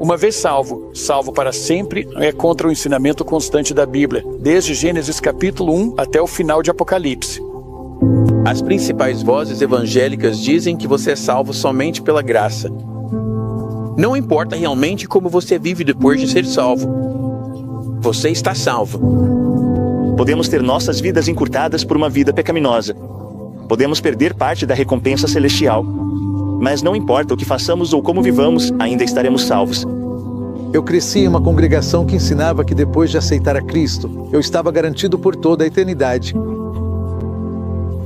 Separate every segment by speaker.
Speaker 1: Uma vez salvo, salvo para sempre é contra o ensinamento constante da Bíblia, desde Gênesis capítulo 1 até o final de Apocalipse.
Speaker 2: As principais vozes evangélicas dizem que você é salvo somente pela graça. Não importa realmente como você vive depois de ser salvo. Você está salvo.
Speaker 3: Podemos ter nossas vidas encurtadas por uma vida pecaminosa. Podemos perder parte da recompensa celestial. Mas não importa o que façamos ou como vivamos, ainda estaremos salvos.
Speaker 4: Eu cresci em uma congregação que ensinava que depois de aceitar a Cristo, eu estava garantido por toda a eternidade.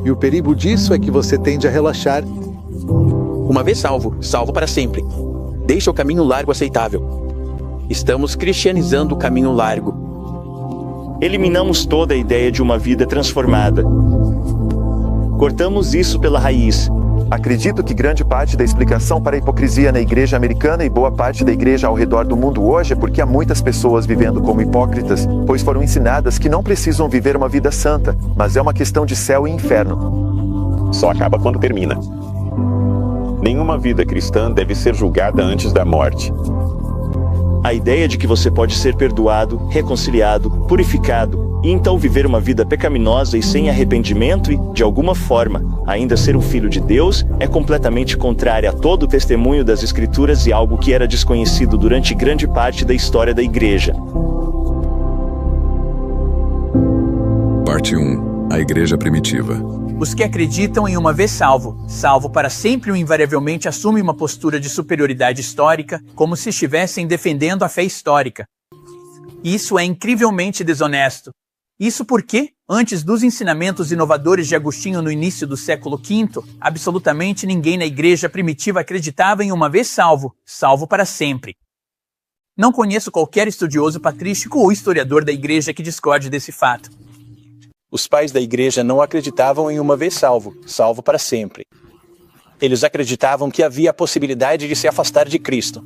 Speaker 4: E o perigo disso é que você tende a relaxar.
Speaker 2: Uma vez salvo, salvo para sempre. Deixa o caminho largo aceitável. Estamos cristianizando o caminho largo.
Speaker 3: Eliminamos toda a ideia de uma vida transformada. Cortamos isso pela raiz.
Speaker 5: Acredito que grande parte da explicação para a hipocrisia na igreja americana e boa parte da igreja ao redor do mundo hoje é porque há muitas pessoas vivendo como hipócritas, pois foram ensinadas que não precisam viver uma vida santa, mas é uma questão de céu e inferno.
Speaker 6: Só acaba quando termina. Nenhuma vida cristã deve ser julgada antes da morte.
Speaker 3: A ideia de que você pode ser perdoado, reconciliado, purificado, e então viver uma vida pecaminosa e sem arrependimento e, de alguma forma, ainda ser um filho de Deus, é completamente contrária a todo o testemunho das Escrituras e algo que era desconhecido durante grande parte da história da Igreja.
Speaker 7: Parte 1. A Igreja Primitiva.
Speaker 8: Os que acreditam em uma vez salvo, salvo para sempre ou invariavelmente assumem uma postura de superioridade histórica, como se estivessem defendendo a fé histórica. Isso é incrivelmente desonesto. Isso porque, antes dos ensinamentos inovadores de Agostinho no início do século V, absolutamente ninguém na igreja primitiva acreditava em uma vez salvo, salvo para sempre. Não conheço qualquer estudioso patrístico ou historiador da igreja que discorde desse fato.
Speaker 1: Os pais da igreja não acreditavam em uma vez salvo, salvo para sempre. Eles acreditavam que havia a possibilidade de se afastar de Cristo.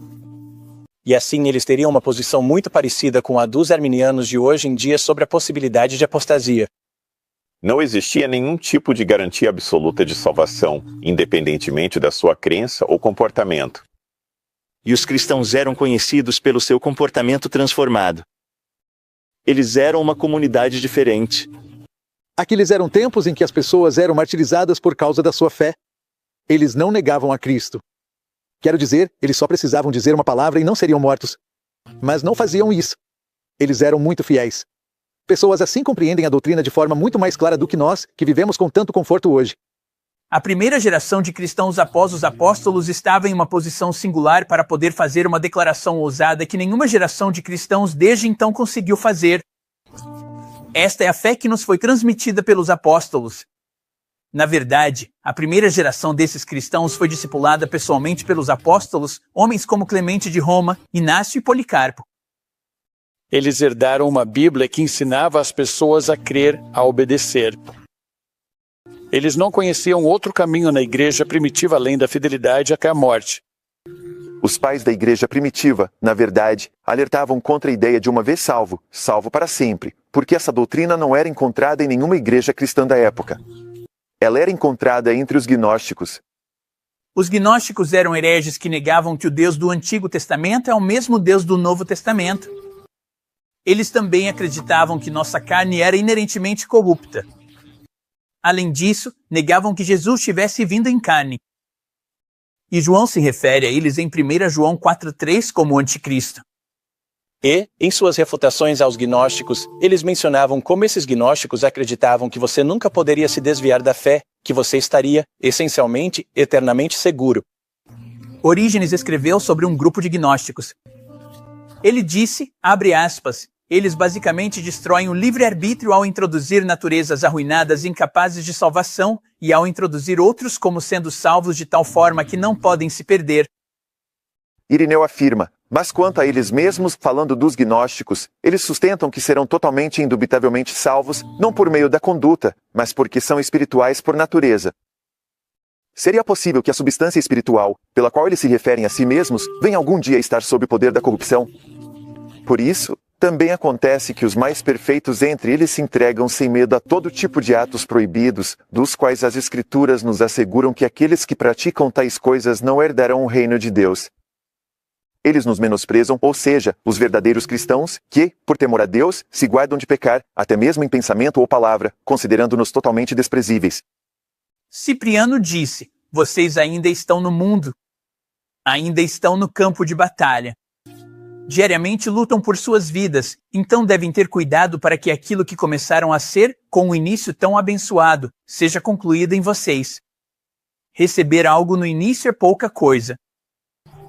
Speaker 1: E assim eles teriam uma posição muito parecida com a dos arminianos de hoje em dia sobre a possibilidade de apostasia.
Speaker 6: Não existia nenhum tipo de garantia absoluta de salvação, independentemente da sua crença ou comportamento.
Speaker 3: E os cristãos eram conhecidos pelo seu comportamento transformado. Eles eram uma comunidade diferente.
Speaker 4: Aqueles eram tempos em que as pessoas eram martirizadas por causa da sua fé. Eles não negavam a Cristo. Quero dizer, eles só precisavam dizer uma palavra e não seriam mortos. Mas não faziam isso. Eles eram muito fiéis. Pessoas assim compreendem a doutrina de forma muito mais clara do que nós, que vivemos com tanto conforto hoje.
Speaker 8: A primeira geração de cristãos após os apóstolos estava em uma posição singular para poder fazer uma declaração ousada que nenhuma geração de cristãos desde então conseguiu fazer. Esta é a fé que nos foi transmitida pelos apóstolos. Na verdade, a primeira geração desses cristãos foi discipulada pessoalmente pelos apóstolos, homens como Clemente de Roma, Inácio e Policarpo.
Speaker 1: Eles herdaram uma Bíblia que ensinava as pessoas a crer, a obedecer. Eles não conheciam outro caminho na igreja primitiva além da fidelidade até a morte.
Speaker 5: Os pais da igreja primitiva, na verdade, alertavam contra a ideia de uma vez salvo, salvo para sempre, porque essa doutrina não era encontrada em nenhuma igreja cristã da época. Ela era encontrada entre os gnósticos.
Speaker 8: Os gnósticos eram hereges que negavam que o Deus do Antigo Testamento é o mesmo Deus do Novo Testamento. Eles também acreditavam que nossa carne era inerentemente corrupta. Além disso, negavam que Jesus tivesse vindo em carne. E João se refere a eles em 1 João 4,3 como o anticristo.
Speaker 1: E, em suas refutações aos gnósticos, eles mencionavam como esses gnósticos acreditavam que você nunca poderia se desviar da fé, que você estaria, essencialmente, eternamente seguro.
Speaker 8: Orígenes escreveu sobre um grupo de gnósticos. Ele disse, abre aspas, eles basicamente destroem o livre-arbítrio ao introduzir naturezas arruinadas incapazes de salvação e ao introduzir outros como sendo salvos de tal forma que não podem se perder.
Speaker 5: Irineu afirma, mas quanto a eles mesmos, falando dos gnósticos, eles sustentam que serão totalmente e indubitavelmente salvos, não por meio da conduta, mas porque são espirituais por natureza. Seria possível que a substância espiritual, pela qual eles se referem a si mesmos, venha algum dia a estar sob o poder da corrupção? Por isso, também acontece que os mais perfeitos entre eles se entregam sem medo a todo tipo de atos proibidos, dos quais as Escrituras nos asseguram que aqueles que praticam tais coisas não herdarão o reino de Deus. Eles nos menosprezam, ou seja, os verdadeiros cristãos, que, por temor a Deus, se guardam de pecar, até mesmo em pensamento ou palavra, considerando-nos totalmente desprezíveis.
Speaker 8: Cipriano disse: vocês ainda estão no mundo. Ainda estão no campo de batalha. Diariamente lutam por suas vidas, então devem ter cuidado para que aquilo que começaram a ser, com um início tão abençoado, seja concluído em vocês. Receber algo no início é pouca coisa.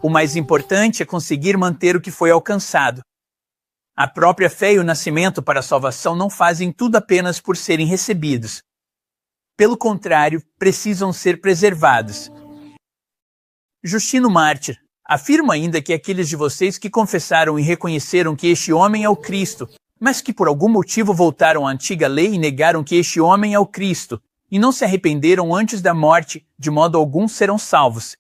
Speaker 8: O mais importante é conseguir manter o que foi alcançado. A própria fé e o nascimento para a salvação não fazem tudo apenas por serem recebidos. Pelo contrário, precisam ser preservados. Justino Mártir afirma ainda que aqueles de vocês que confessaram e reconheceram que este homem é o Cristo, mas que por algum motivo voltaram à antiga lei e negaram que este homem é o Cristo, e não se arrependeram antes da morte, de modo algum serão salvos.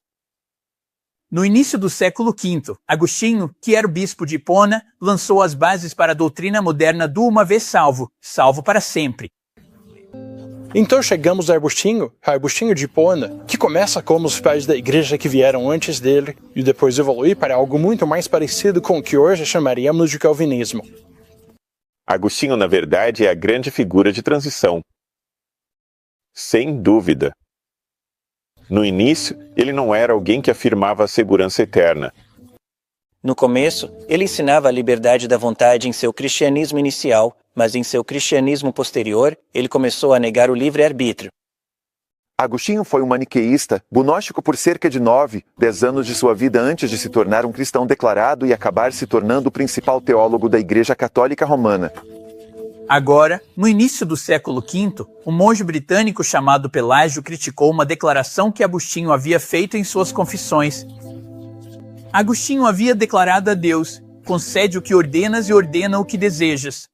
Speaker 8: No início do século V, Agostinho, que era o bispo de Hipona, lançou as bases para a doutrina moderna do uma vez salvo, salvo para sempre.
Speaker 1: Então chegamos a Agostinho de Hipona, que começa como os pais da igreja que vieram antes dele, e depois evolui para algo muito mais parecido com o que hoje chamaríamos de calvinismo.
Speaker 6: Agostinho, na verdade, é a grande figura de transição. Sem dúvida. No início, ele não era alguém que afirmava a segurança eterna.
Speaker 9: No começo, ele ensinava a liberdade da vontade em seu cristianismo inicial, mas em seu cristianismo posterior, ele começou a negar o livre-arbítrio.
Speaker 5: Agostinho foi um maniqueísta, gnóstico por cerca de 10 anos de sua vida antes de se tornar um cristão declarado e acabar se tornando o principal teólogo da Igreja Católica Romana.
Speaker 8: Agora, no início do século V, um monge britânico chamado Pelágio criticou uma declaração que Agostinho havia feito em suas confissões. Agostinho havia declarado a Deus: concede o que ordenas e ordena o que desejas.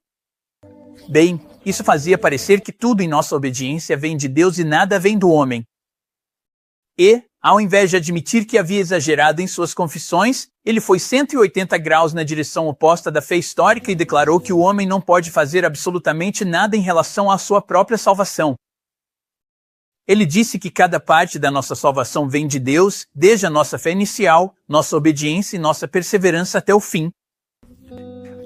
Speaker 8: Bem, isso fazia parecer que tudo em nossa obediência vem de Deus e nada vem do homem. E, ao invés de admitir que havia exagerado em suas confissões, ele foi 180 graus na direção oposta da fé histórica e declarou que o homem não pode fazer absolutamente nada em relação à sua própria salvação. Ele disse que cada parte da nossa salvação vem de Deus, desde a nossa fé inicial, nossa obediência e nossa perseverança até o fim.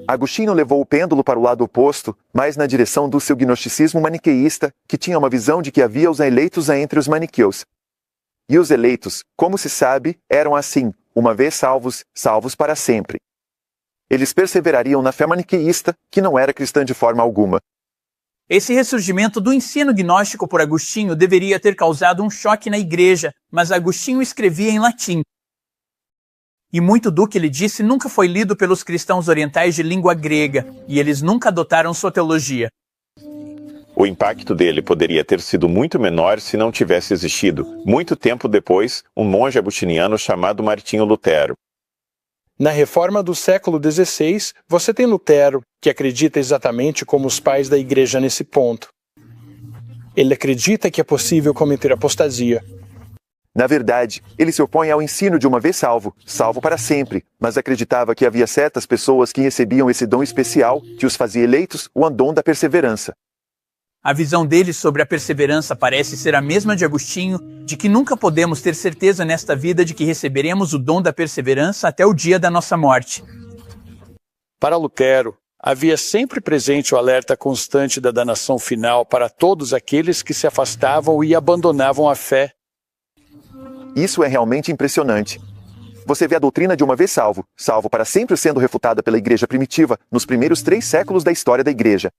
Speaker 5: Agostinho levou o pêndulo para o lado oposto, mais na direção do seu gnosticismo maniqueísta, que tinha uma visão de que havia os eleitos entre os maniqueus. E os eleitos, como se sabe, eram assim, uma vez salvos, salvos para sempre. Eles perseverariam na fé maniqueísta, que não era cristã de forma alguma.
Speaker 8: Esse ressurgimento do ensino gnóstico por Agostinho deveria ter causado um choque na igreja, mas Agostinho escrevia em latim. E muito do que ele disse nunca foi lido pelos cristãos orientais de língua grega, e eles nunca adotaram sua teologia.
Speaker 6: O impacto dele poderia ter sido muito menor se não tivesse existido, muito tempo depois, um monge agostiniano chamado Martinho Lutero.
Speaker 1: Na reforma do século XVI, você tem Lutero, que acredita exatamente como os pais da igreja nesse ponto. Ele acredita que é possível cometer apostasia.
Speaker 5: Na verdade, ele se opõe ao ensino de uma vez salvo, salvo para sempre, mas acreditava que havia certas pessoas que recebiam esse dom especial que os fazia eleitos, o dom da perseverança.
Speaker 8: A visão dele sobre a perseverança parece ser a mesma de Agostinho, de que nunca podemos ter certeza nesta vida de que receberemos o dom da perseverança até o dia da nossa morte.
Speaker 1: Para Lutero, havia sempre presente o alerta constante da danação final para todos aqueles que se afastavam e abandonavam a fé.
Speaker 5: Isso é realmente impressionante. Você vê a doutrina de uma vez salvo, salvo para sempre sendo refutada pela igreja primitiva nos primeiros 3 séculos da história da igreja.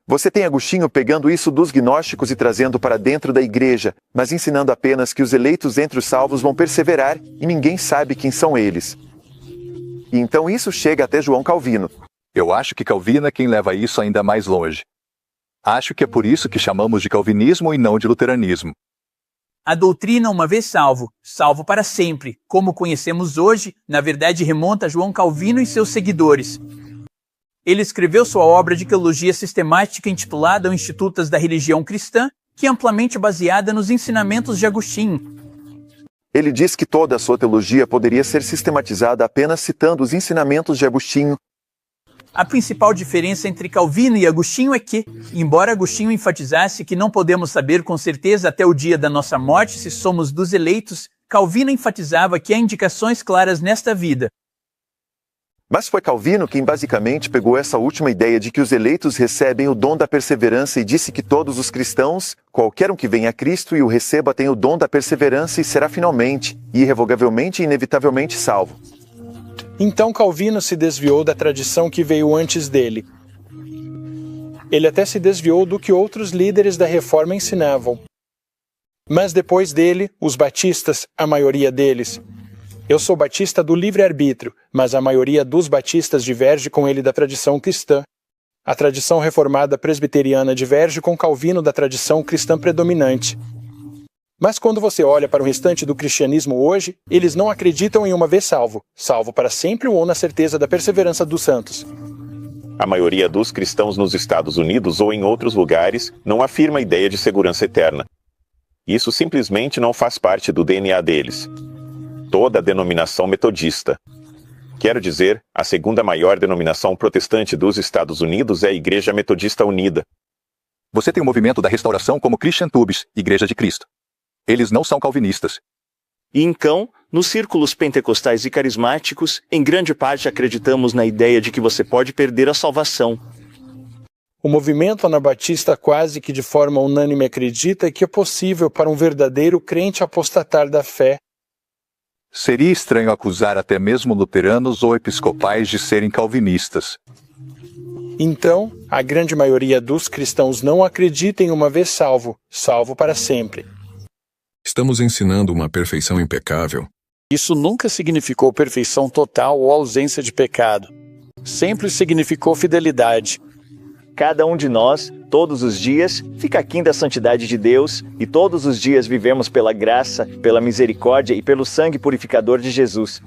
Speaker 5: Você tem Agostinho pegando isso dos gnósticos e trazendo para dentro da igreja, mas ensinando apenas que os eleitos entre os salvos vão perseverar e ninguém sabe quem são eles. E então isso chega até João Calvino.
Speaker 10: Eu acho que Calvino é quem leva isso ainda mais longe. Acho que é por isso que chamamos de calvinismo e não de luteranismo.
Speaker 8: A doutrina uma vez salvo, salvo para sempre, como conhecemos hoje, na verdade remonta a João Calvino e seus seguidores. Ele escreveu sua obra de teologia sistemática intitulada O Institutas da Religião Cristã, que é amplamente baseada nos ensinamentos de Agostinho.
Speaker 5: Ele diz que toda a sua teologia poderia ser sistematizada apenas citando os ensinamentos de Agostinho.
Speaker 8: A principal diferença entre Calvino e Agostinho é que, embora Agostinho enfatizasse que não podemos saber com certeza até o dia da nossa morte se somos dos eleitos, Calvino enfatizava que há indicações claras nesta vida.
Speaker 5: Mas foi Calvino quem basicamente pegou essa última ideia de que os eleitos recebem o dom da perseverança e disse que todos os cristãos, qualquer um que venha a Cristo e o receba, tem o dom da perseverança e será finalmente, irrevogavelmente e inevitavelmente salvo.
Speaker 1: Então Calvino se desviou da tradição que veio antes dele. Ele até se desviou do que outros líderes da Reforma ensinavam. Mas depois dele, os batistas, a maioria deles. Eu sou batista do livre-arbítrio, mas a maioria dos batistas diverge com ele da tradição cristã. A tradição reformada presbiteriana diverge com Calvino da tradição cristã predominante. Mas quando você olha para o restante do cristianismo hoje, eles não acreditam em uma vez salvo, salvo para sempre ou na certeza da perseverança dos santos.
Speaker 6: A maioria dos cristãos nos Estados Unidos ou em outros lugares não afirma a ideia de segurança eterna. Isso simplesmente não faz parte do DNA deles. Toda a denominação metodista. Quero dizer, a segunda maior denominação protestante dos Estados Unidos é a Igreja Metodista Unida.
Speaker 10: Você tem o movimento da restauração como Christian Tubes, Igreja de Cristo. Eles não são calvinistas.
Speaker 3: E então, nos círculos pentecostais e carismáticos, em grande parte acreditamos na ideia de que você pode perder a salvação.
Speaker 1: O movimento anabatista quase que de forma unânime acredita que é possível para um verdadeiro crente apostatar da fé.
Speaker 10: Seria estranho acusar até mesmo luteranos ou episcopais de serem calvinistas.
Speaker 1: Então, a grande maioria dos cristãos não acredita em uma vez salvo, salvo para sempre.
Speaker 7: Estamos ensinando uma perfeição impecável.
Speaker 11: Isso nunca significou perfeição total ou ausência de pecado. Sempre significou fidelidade.
Speaker 3: Cada um de nós, todos os dias, fica aquém da santidade de Deus e todos os dias vivemos pela graça, pela misericórdia e pelo sangue purificador de Jesus.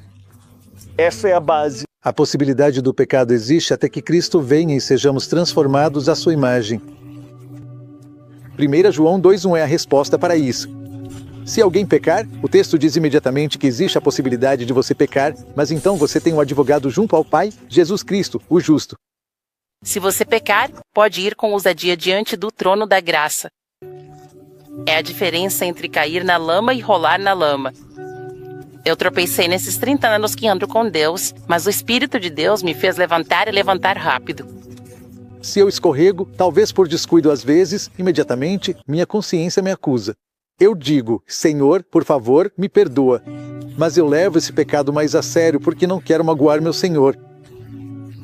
Speaker 3: Essa é a base.
Speaker 4: A possibilidade do pecado existe até que Cristo venha e sejamos transformados à sua imagem. 1 João 2:1 é a resposta para isso. Se alguém pecar, o texto diz imediatamente que existe a possibilidade de você pecar, mas então você tem um advogado junto ao Pai, Jesus Cristo, o justo.
Speaker 12: Se você pecar, pode ir com ousadia diante do trono da graça. É a diferença entre cair na lama e rolar na lama. Eu tropecei nesses 30 anos que ando com Deus, mas o Espírito de Deus me fez levantar e levantar rápido.
Speaker 4: Se eu escorrego, talvez por descuido às vezes, imediatamente, minha consciência me acusa. Eu digo, Senhor, por favor, me perdoa. Mas eu levo esse pecado mais a sério porque não quero magoar meu Senhor.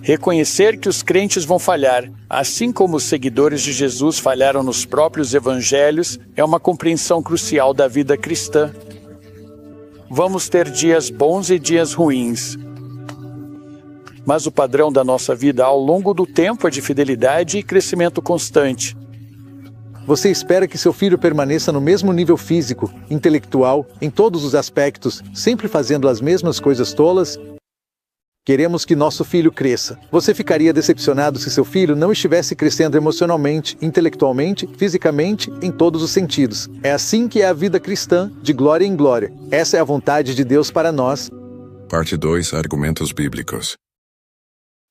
Speaker 11: Reconhecer que os crentes vão falhar, assim como os seguidores de Jesus falharam nos próprios evangelhos, é uma compreensão crucial da vida cristã. Vamos ter dias bons e dias ruins. Mas o padrão da nossa vida ao longo do tempo é de fidelidade e crescimento constante.
Speaker 4: Você espera que seu filho permaneça no mesmo nível físico, intelectual, em todos os aspectos, sempre fazendo as mesmas coisas tolas? Queremos que nosso filho cresça. Você ficaria decepcionado se seu filho não estivesse crescendo emocionalmente, intelectualmente, fisicamente, em todos os sentidos. É assim que é a vida cristã, de glória em glória. Essa é a vontade de Deus para nós.
Speaker 7: Parte 2. Argumentos bíblicos.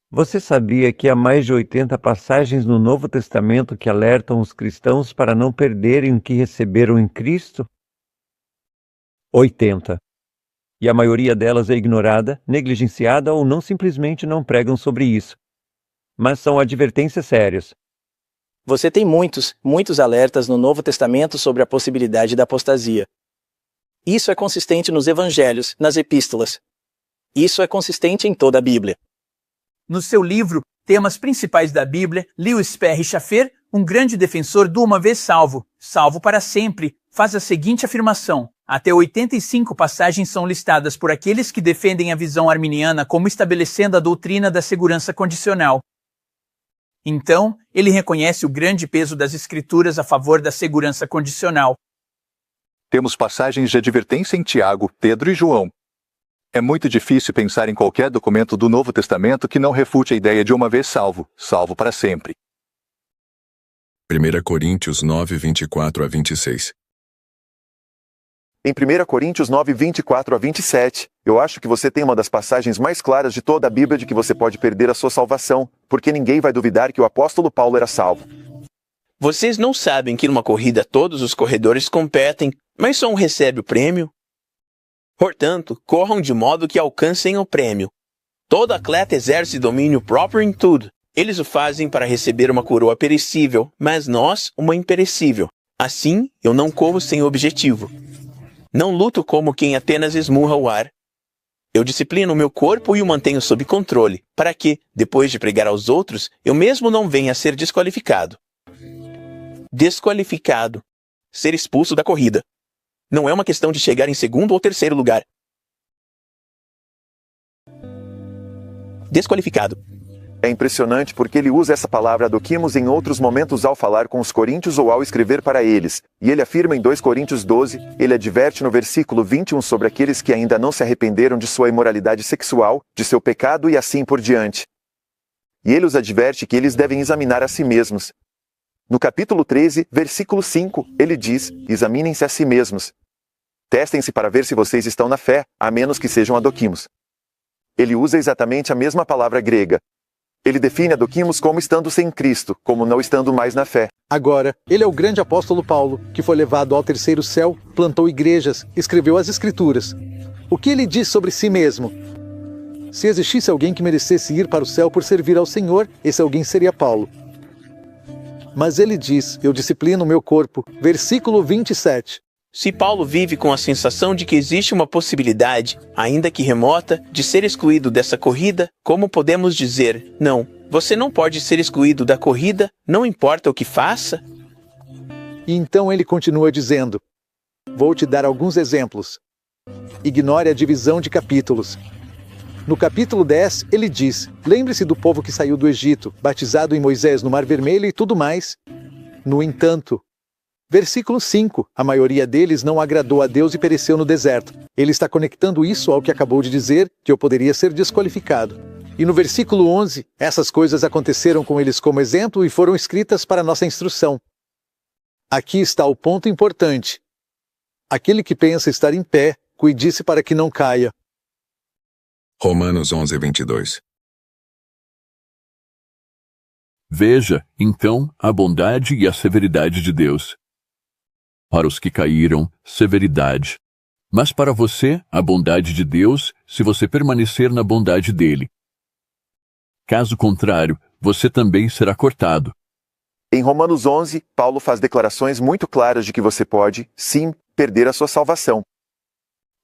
Speaker 13: Você sabia que há mais de 80 passagens no Novo Testamento que alertam os cristãos para não perderem o que receberam em Cristo? 80. E a maioria delas é ignorada, negligenciada ou não simplesmente não pregam sobre isso. Mas são advertências sérias.
Speaker 9: Você tem muitos alertas no Novo Testamento sobre a possibilidade da apostasia. Isso é consistente nos evangelhos, nas epístolas. Isso é consistente em toda a Bíblia.
Speaker 8: No seu livro, Temas Principais da Bíblia, Lewis Perry Chafer, um grande defensor do uma vez salvo, salvo para sempre, faz a seguinte afirmação. Até 85 passagens são listadas por aqueles que defendem a visão arminiana como estabelecendo a doutrina da segurança condicional. Então, ele reconhece o grande peso das Escrituras a favor da segurança condicional.
Speaker 10: Temos passagens de advertência em Tiago, Pedro e João. É muito difícil pensar em qualquer documento do Novo Testamento que não refute a ideia de uma vez salvo, salvo para sempre.
Speaker 7: 1 Coríntios 9, 24 a 26.
Speaker 5: Em 1 Coríntios 9, 24 a 27, eu acho que você tem uma das passagens mais claras de toda a Bíblia de que você pode perder a sua salvação, porque ninguém vai duvidar que o apóstolo Paulo era salvo.
Speaker 2: Vocês não sabem que numa corrida todos os corredores competem, mas só um recebe o prêmio? Portanto, corram de modo que alcancem o prêmio. Todo atleta exerce domínio próprio em tudo. Eles o fazem para receber uma coroa perecível, mas nós uma imperecível. Assim, eu não corro sem objetivo. Não luto como quem apenas esmurra o ar. Eu disciplino o meu corpo e o mantenho sob controle, para que, depois de pregar aos outros, eu mesmo não venha a ser desqualificado. Desqualificado. Ser expulso da corrida. Não é uma questão de chegar em segundo ou terceiro lugar. Desqualificado.
Speaker 5: É impressionante porque ele usa essa palavra adokimos em outros momentos ao falar com os coríntios ou ao escrever para eles. E ele afirma em 2 Coríntios 12, ele adverte no versículo 21 sobre aqueles que ainda não se arrependeram de sua imoralidade sexual, de seu pecado e assim por diante. E ele os adverte que eles devem examinar a si mesmos. No capítulo 13, versículo 5, ele diz, examinem-se a si mesmos. Testem-se para ver se vocês estão na fé, a menos que sejam adokimos. Ele usa exatamente a mesma palavra grega. Ele define adokimos como estando sem Cristo, como não estando mais na fé.
Speaker 4: Agora, ele é o grande apóstolo Paulo, que foi levado ao terceiro céu, plantou igrejas, escreveu as Escrituras. O que ele diz sobre si mesmo? Se existisse alguém que merecesse ir para o céu por servir ao Senhor, esse alguém seria Paulo. Mas ele diz, eu disciplino o meu corpo. Versículo 27.
Speaker 2: Se Paulo vive com a sensação de que existe uma possibilidade, ainda que remota, de ser excluído dessa corrida, como podemos dizer, não, você não pode ser excluído da corrida, não importa o que faça?
Speaker 4: E então ele continua dizendo, vou te dar alguns exemplos. Ignore a divisão de capítulos. No capítulo 10, ele diz, lembre-se do povo que saiu do Egito, batizado em Moisés no Mar Vermelho e tudo mais. No entanto, versículo 5, a maioria deles não agradou a Deus e pereceu no deserto. Ele está conectando isso ao que acabou de dizer, que eu poderia ser desqualificado. E no versículo 11, essas coisas aconteceram com eles como exemplo e foram escritas para nossa instrução. Aqui está o ponto importante. Aquele que pensa estar em pé, cuide-se para que não caia.
Speaker 7: Romanos 11:22.
Speaker 14: Veja, então, a bondade e a severidade de Deus. Para os que caíram, severidade. Mas para você, a bondade de Deus, se você permanecer na bondade dele. Caso contrário, você também será cortado.
Speaker 5: Em Romanos 11, Paulo faz declarações muito claras de que você pode, sim, perder a sua salvação.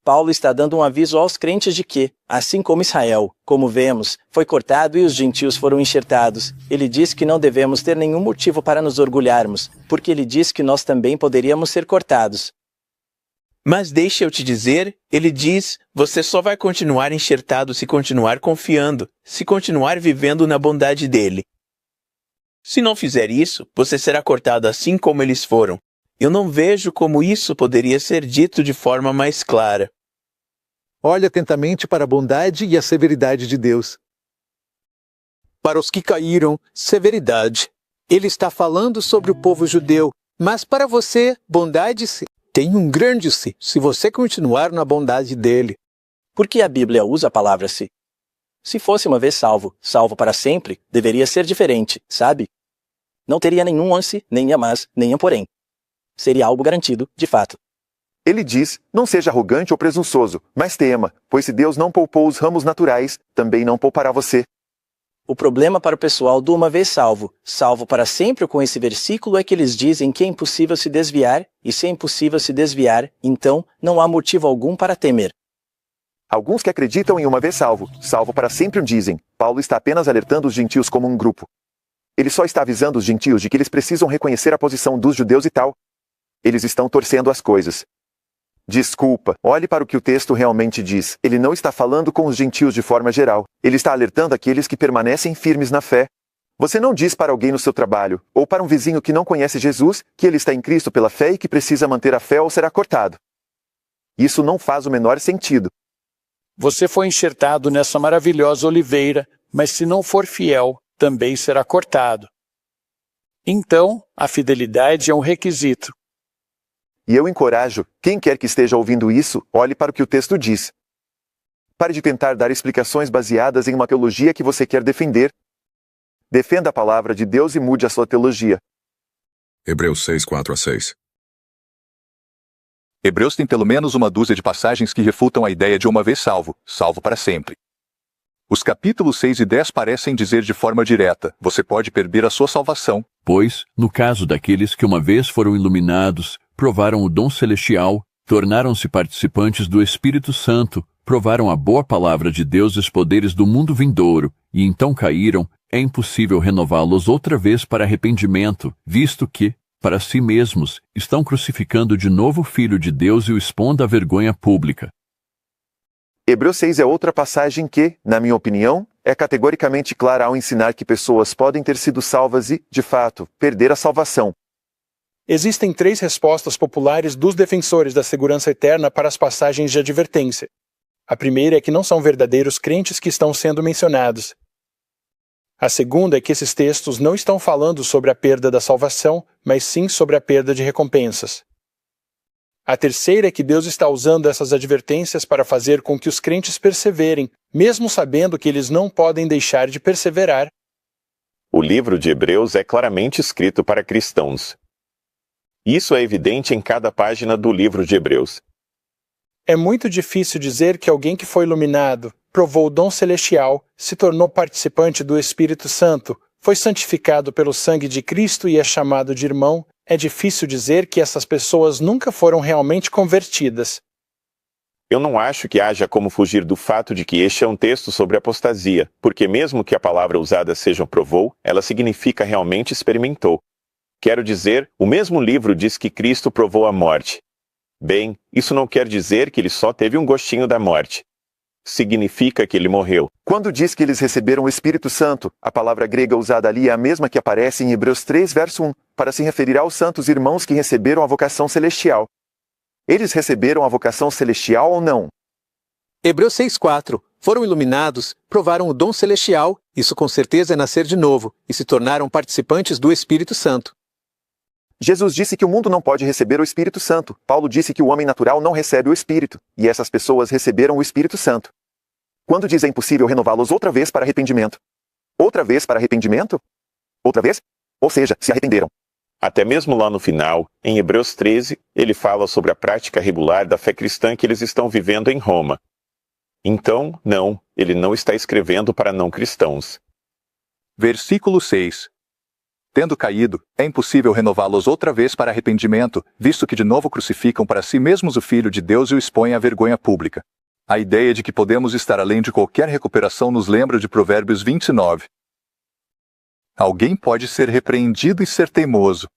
Speaker 9: Paulo está dando um aviso aos crentes de que, assim como Israel, como vemos, foi cortado e os gentios foram enxertados, ele diz que não devemos ter nenhum motivo para nos orgulharmos, porque ele diz que nós também poderíamos ser cortados.
Speaker 2: Mas deixa eu te dizer, ele diz, você só vai continuar enxertado se continuar confiando, se continuar vivendo na bondade dele. Se não fizer isso, você será cortado assim como eles foram. Eu não vejo como isso poderia ser dito de forma mais clara.
Speaker 4: Olhe atentamente para a bondade e a severidade de Deus.
Speaker 15: Para os que caíram, severidade. Ele está falando sobre o povo judeu, mas para você, bondade-se. Tem um grande se você continuar na bondade dele.
Speaker 9: Por que a Bíblia usa a palavra se? Se fosse uma vez salvo, salvo para sempre, deveria ser diferente, sabe? Não teria nenhum anse, nem a mas, nem a porém. Seria algo garantido, de fato.
Speaker 5: Ele diz, não seja arrogante ou presunçoso, mas tema, pois se Deus não poupou os ramos naturais, também não poupará você.
Speaker 9: O problema para o pessoal do uma vez salvo, salvo para sempre com esse versículo é que eles dizem que é impossível se desviar, e se é impossível se desviar, então não há motivo algum para temer.
Speaker 5: Alguns que acreditam em uma vez salvo, salvo para sempre o dizem. Paulo está apenas alertando os gentios como um grupo. Ele só está avisando os gentios de que eles precisam reconhecer a posição dos judeus e tal. Eles estão torcendo as coisas. Desculpa, olhe para o que o texto realmente diz. Ele não está falando com os gentios de forma geral. Ele está alertando aqueles que permanecem firmes na fé. Você não diz para alguém no seu trabalho, ou para um vizinho que não conhece Jesus, que ele está em Cristo pela fé e que precisa manter a fé ou será cortado. Isso não faz o menor sentido.
Speaker 11: Você foi enxertado nessa maravilhosa oliveira, mas se não for fiel, também será cortado. Então, a fidelidade é um requisito.
Speaker 5: E eu encorajo, quem quer que esteja ouvindo isso, olhe para o que o texto diz. Pare de tentar dar explicações baseadas em uma teologia que você quer defender. Defenda a palavra de Deus e mude a sua teologia.
Speaker 7: Hebreus 6:4-6.
Speaker 10: Hebreus tem pelo menos uma dúzia de passagens que refutam a ideia de uma vez salvo, salvo para sempre. Os capítulos 6 e 10 parecem dizer de forma direta: você pode perder a sua salvação.
Speaker 14: Pois, no caso daqueles que uma vez foram iluminados, provaram o dom celestial, tornaram-se participantes do Espírito Santo, provaram a boa palavra de Deus e os poderes do mundo vindouro, e então caíram, é impossível renová-los outra vez para arrependimento, visto que, para si mesmos, estão crucificando de novo o Filho de Deus e o expondo à vergonha pública.
Speaker 5: Hebreus 6 é outra passagem que, na minha opinião, é categoricamente clara ao ensinar que pessoas podem ter sido salvas e, de fato, perder a salvação.
Speaker 1: Existem 3 respostas populares dos defensores da segurança eterna para as passagens de advertência. A primeira é que não são verdadeiros crentes que estão sendo mencionados. A segunda é que esses textos não estão falando sobre a perda da salvação, mas sim sobre a perda de recompensas. A terceira é que Deus está usando essas advertências para fazer com que os crentes perseverem, mesmo sabendo que eles não podem deixar de perseverar.
Speaker 6: O livro de Hebreus é claramente escrito para cristãos. Isso é evidente em cada página do livro de Hebreus.
Speaker 1: É muito difícil dizer que alguém que foi iluminado, provou o dom celestial, se tornou participante do Espírito Santo, foi santificado pelo sangue de Cristo e é chamado de irmão. É difícil dizer que essas pessoas nunca foram realmente convertidas.
Speaker 6: Eu não acho que haja como fugir do fato de que este é um texto sobre apostasia, porque mesmo que a palavra usada seja provou, ela significa realmente experimentou. Quero dizer, o mesmo livro diz que Cristo provou a morte. Bem, isso não quer dizer que ele só teve um gostinho da morte. Significa que ele morreu.
Speaker 5: Quando diz que eles receberam o Espírito Santo, a palavra grega usada ali é a mesma que aparece em Hebreus 3, verso 1, para se referir aos santos irmãos que receberam a vocação celestial. Eles receberam a vocação celestial ou não?
Speaker 15: Hebreus 6,4. Foram iluminados, provaram o dom celestial, isso com certeza é nascer de novo, e se tornaram participantes do Espírito Santo.
Speaker 5: Jesus disse que o mundo não pode receber o Espírito Santo. Paulo disse que o homem natural não recebe o Espírito, e essas pessoas receberam o Espírito Santo. Quando diz é impossível renová-los outra vez para arrependimento? Outra vez para arrependimento? Outra vez? Ou seja, se arrependeram.
Speaker 6: Até mesmo lá no final, em Hebreus 13, ele fala sobre a prática regular da fé cristã que eles estão vivendo em Roma. Então, não, ele não está escrevendo para não cristãos.
Speaker 10: Versículo 6. Tendo caído, é impossível renová-los outra vez para arrependimento, visto que de novo crucificam para si mesmos o Filho de Deus e o expõem à vergonha pública. A ideia de que podemos estar além de qualquer recuperação nos lembra de Provérbios 29. Alguém pode ser repreendido e ser teimoso.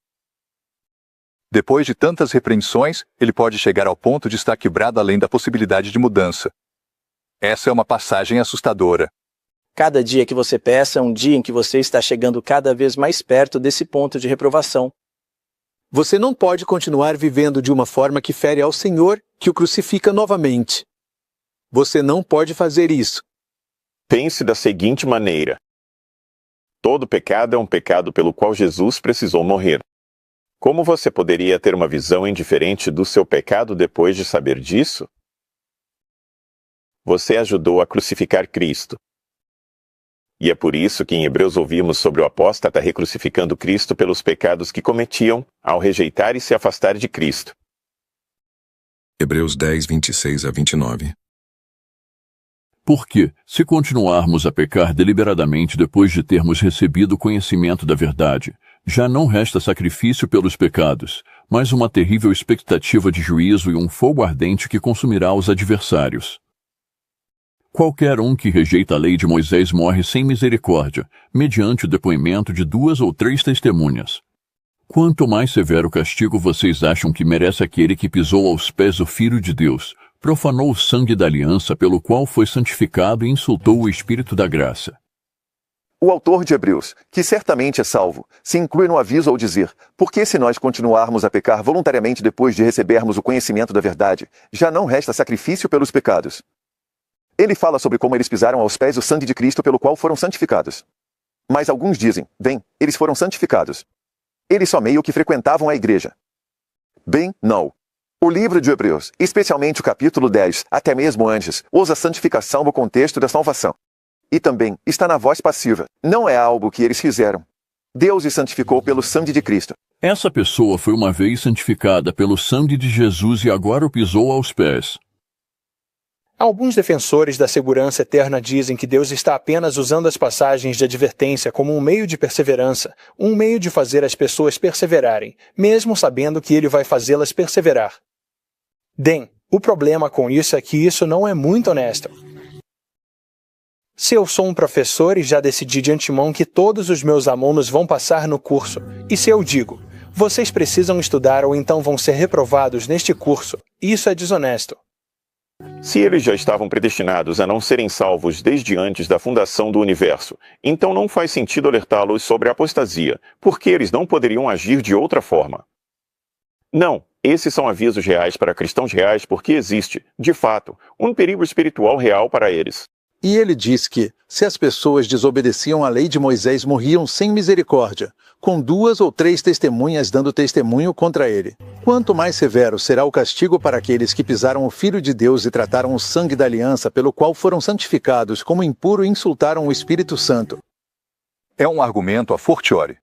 Speaker 10: Depois de tantas repreensões, ele pode chegar ao ponto de estar quebrado além da possibilidade de mudança. Essa é uma passagem assustadora.
Speaker 9: Cada dia que você peça é um dia em que você está chegando cada vez mais perto desse ponto de reprovação.
Speaker 15: Você não pode continuar vivendo de uma forma que fere ao Senhor, que o crucifica novamente. Você não pode fazer isso.
Speaker 6: Pense da seguinte maneira: todo pecado é um pecado pelo qual Jesus precisou morrer. Como você poderia ter uma visão indiferente do seu pecado depois de saber disso? Você ajudou a crucificar Cristo. E é por isso que em Hebreus ouvimos sobre o apóstata recrucificando Cristo pelos pecados que cometiam, ao rejeitar e se afastar de Cristo.
Speaker 7: Hebreus 10, 26 a 29.
Speaker 14: Porque, se continuarmos a pecar deliberadamente depois de termos recebido o conhecimento da verdade, já não resta sacrifício pelos pecados, mas uma terrível expectativa de juízo e um fogo ardente que consumirá os adversários. Qualquer um que rejeita a lei de Moisés morre sem misericórdia, mediante o depoimento de 2 ou 3 testemunhas. Quanto mais severo castigo vocês acham que merece aquele que pisou aos pés o Filho de Deus, profanou o sangue da aliança pelo qual foi santificado e insultou o Espírito da graça?
Speaker 5: O autor de Hebreus, que certamente é salvo, se inclui no aviso ao dizer: porque se nós continuarmos a pecar voluntariamente depois de recebermos o conhecimento da verdade, já não resta sacrifício pelos pecados. Ele fala sobre como eles pisaram aos pés o sangue de Cristo pelo qual foram santificados. Mas alguns dizem: bem, eles foram santificados. Eles só meio que frequentavam a igreja. Bem, não. O livro de Hebreus, especialmente o capítulo 10, até mesmo antes, usa a santificação no contexto da salvação. E também está na voz passiva. Não é algo que eles fizeram. Deus os santificou pelo sangue de Cristo.
Speaker 14: Essa pessoa foi uma vez santificada pelo sangue de Jesus e agora o pisou aos pés.
Speaker 1: Alguns defensores da segurança eterna dizem que Deus está apenas usando as passagens de advertência como um meio de perseverança, um meio de fazer as pessoas perseverarem, mesmo sabendo que Ele vai fazê-las perseverar. Bem, o problema com isso é que isso não é muito honesto. Se eu sou um professor e já decidi de antemão que todos os meus alunos vão passar no curso, e se eu digo, vocês precisam estudar ou então vão ser reprovados neste curso, isso é desonesto.
Speaker 6: Se eles já estavam predestinados a não serem salvos desde antes da fundação do universo, então não faz sentido alertá-los sobre a apostasia, porque eles não poderiam agir de outra forma. Não, esses são avisos reais para cristãos reais porque existe, de fato, um perigo espiritual real para eles.
Speaker 4: E ele diz que, se as pessoas desobedeciam à lei de Moisés, morriam sem misericórdia, com 2 ou 3 testemunhas dando testemunho contra ele. Quanto mais severo será o castigo para aqueles que pisaram o Filho de Deus e trataram o sangue da aliança pelo qual foram santificados como impuro e insultaram o Espírito Santo.
Speaker 10: É um argumento a fortiori.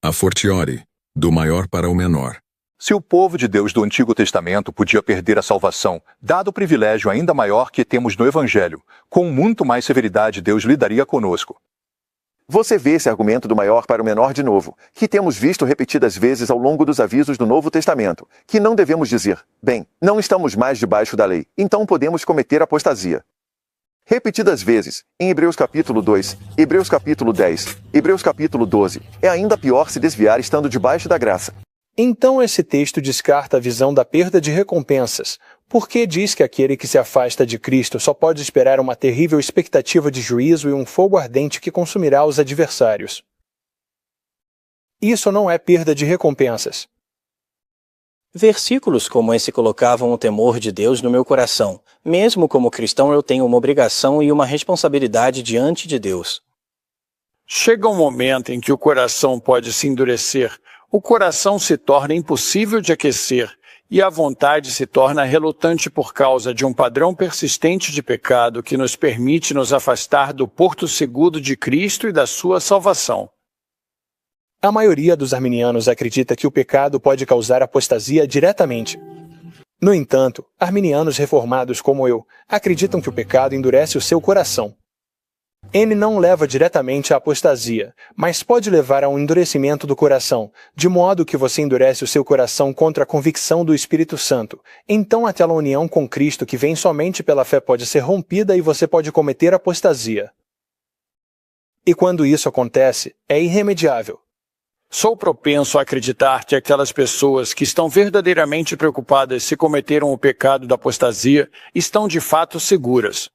Speaker 7: A fortiori, do maior para o menor.
Speaker 10: Se o povo de Deus do Antigo Testamento podia perder a salvação, dado o privilégio ainda maior que temos no Evangelho, com muito mais severidade Deus lidaria conosco.
Speaker 5: Você vê esse argumento do maior para o menor de novo, que temos visto repetidas vezes ao longo dos avisos do Novo Testamento, que não devemos dizer, bem, não estamos mais debaixo da lei, então podemos cometer apostasia. Repetidas vezes, em Hebreus capítulo 2, Hebreus capítulo 10, Hebreus capítulo 12, é ainda pior se desviar estando debaixo da graça.
Speaker 1: Então esse texto descarta a visão da perda de recompensas, porque diz que aquele que se afasta de Cristo só pode esperar uma terrível expectativa de juízo e um fogo ardente que consumirá os adversários. Isso não é perda de recompensas.
Speaker 9: Versículos como esse colocavam o temor de Deus no meu coração. Mesmo como cristão, eu tenho uma obrigação e uma responsabilidade diante de Deus.
Speaker 11: Chega um momento em que o coração pode se endurecer. O coração se torna impossível de aquecer e a vontade se torna relutante por causa de um padrão persistente de pecado que nos permite nos afastar do porto seguro de Cristo e da sua salvação.
Speaker 1: A maioria dos arminianos acredita que o pecado pode causar apostasia diretamente. No entanto, arminianos reformados como eu acreditam que o pecado endurece o seu coração. Ele não leva diretamente à apostasia, mas pode levar a um endurecimento do coração, de modo que você endurece o seu coração contra a convicção do Espírito Santo. Então aquela união com Cristo que vem somente pela fé pode ser rompida e você pode cometer apostasia. E quando isso acontece, é irremediável.
Speaker 11: Sou propenso a acreditar que aquelas pessoas que estão verdadeiramente preocupadas se cometeram o pecado da apostasia estão de fato seguras.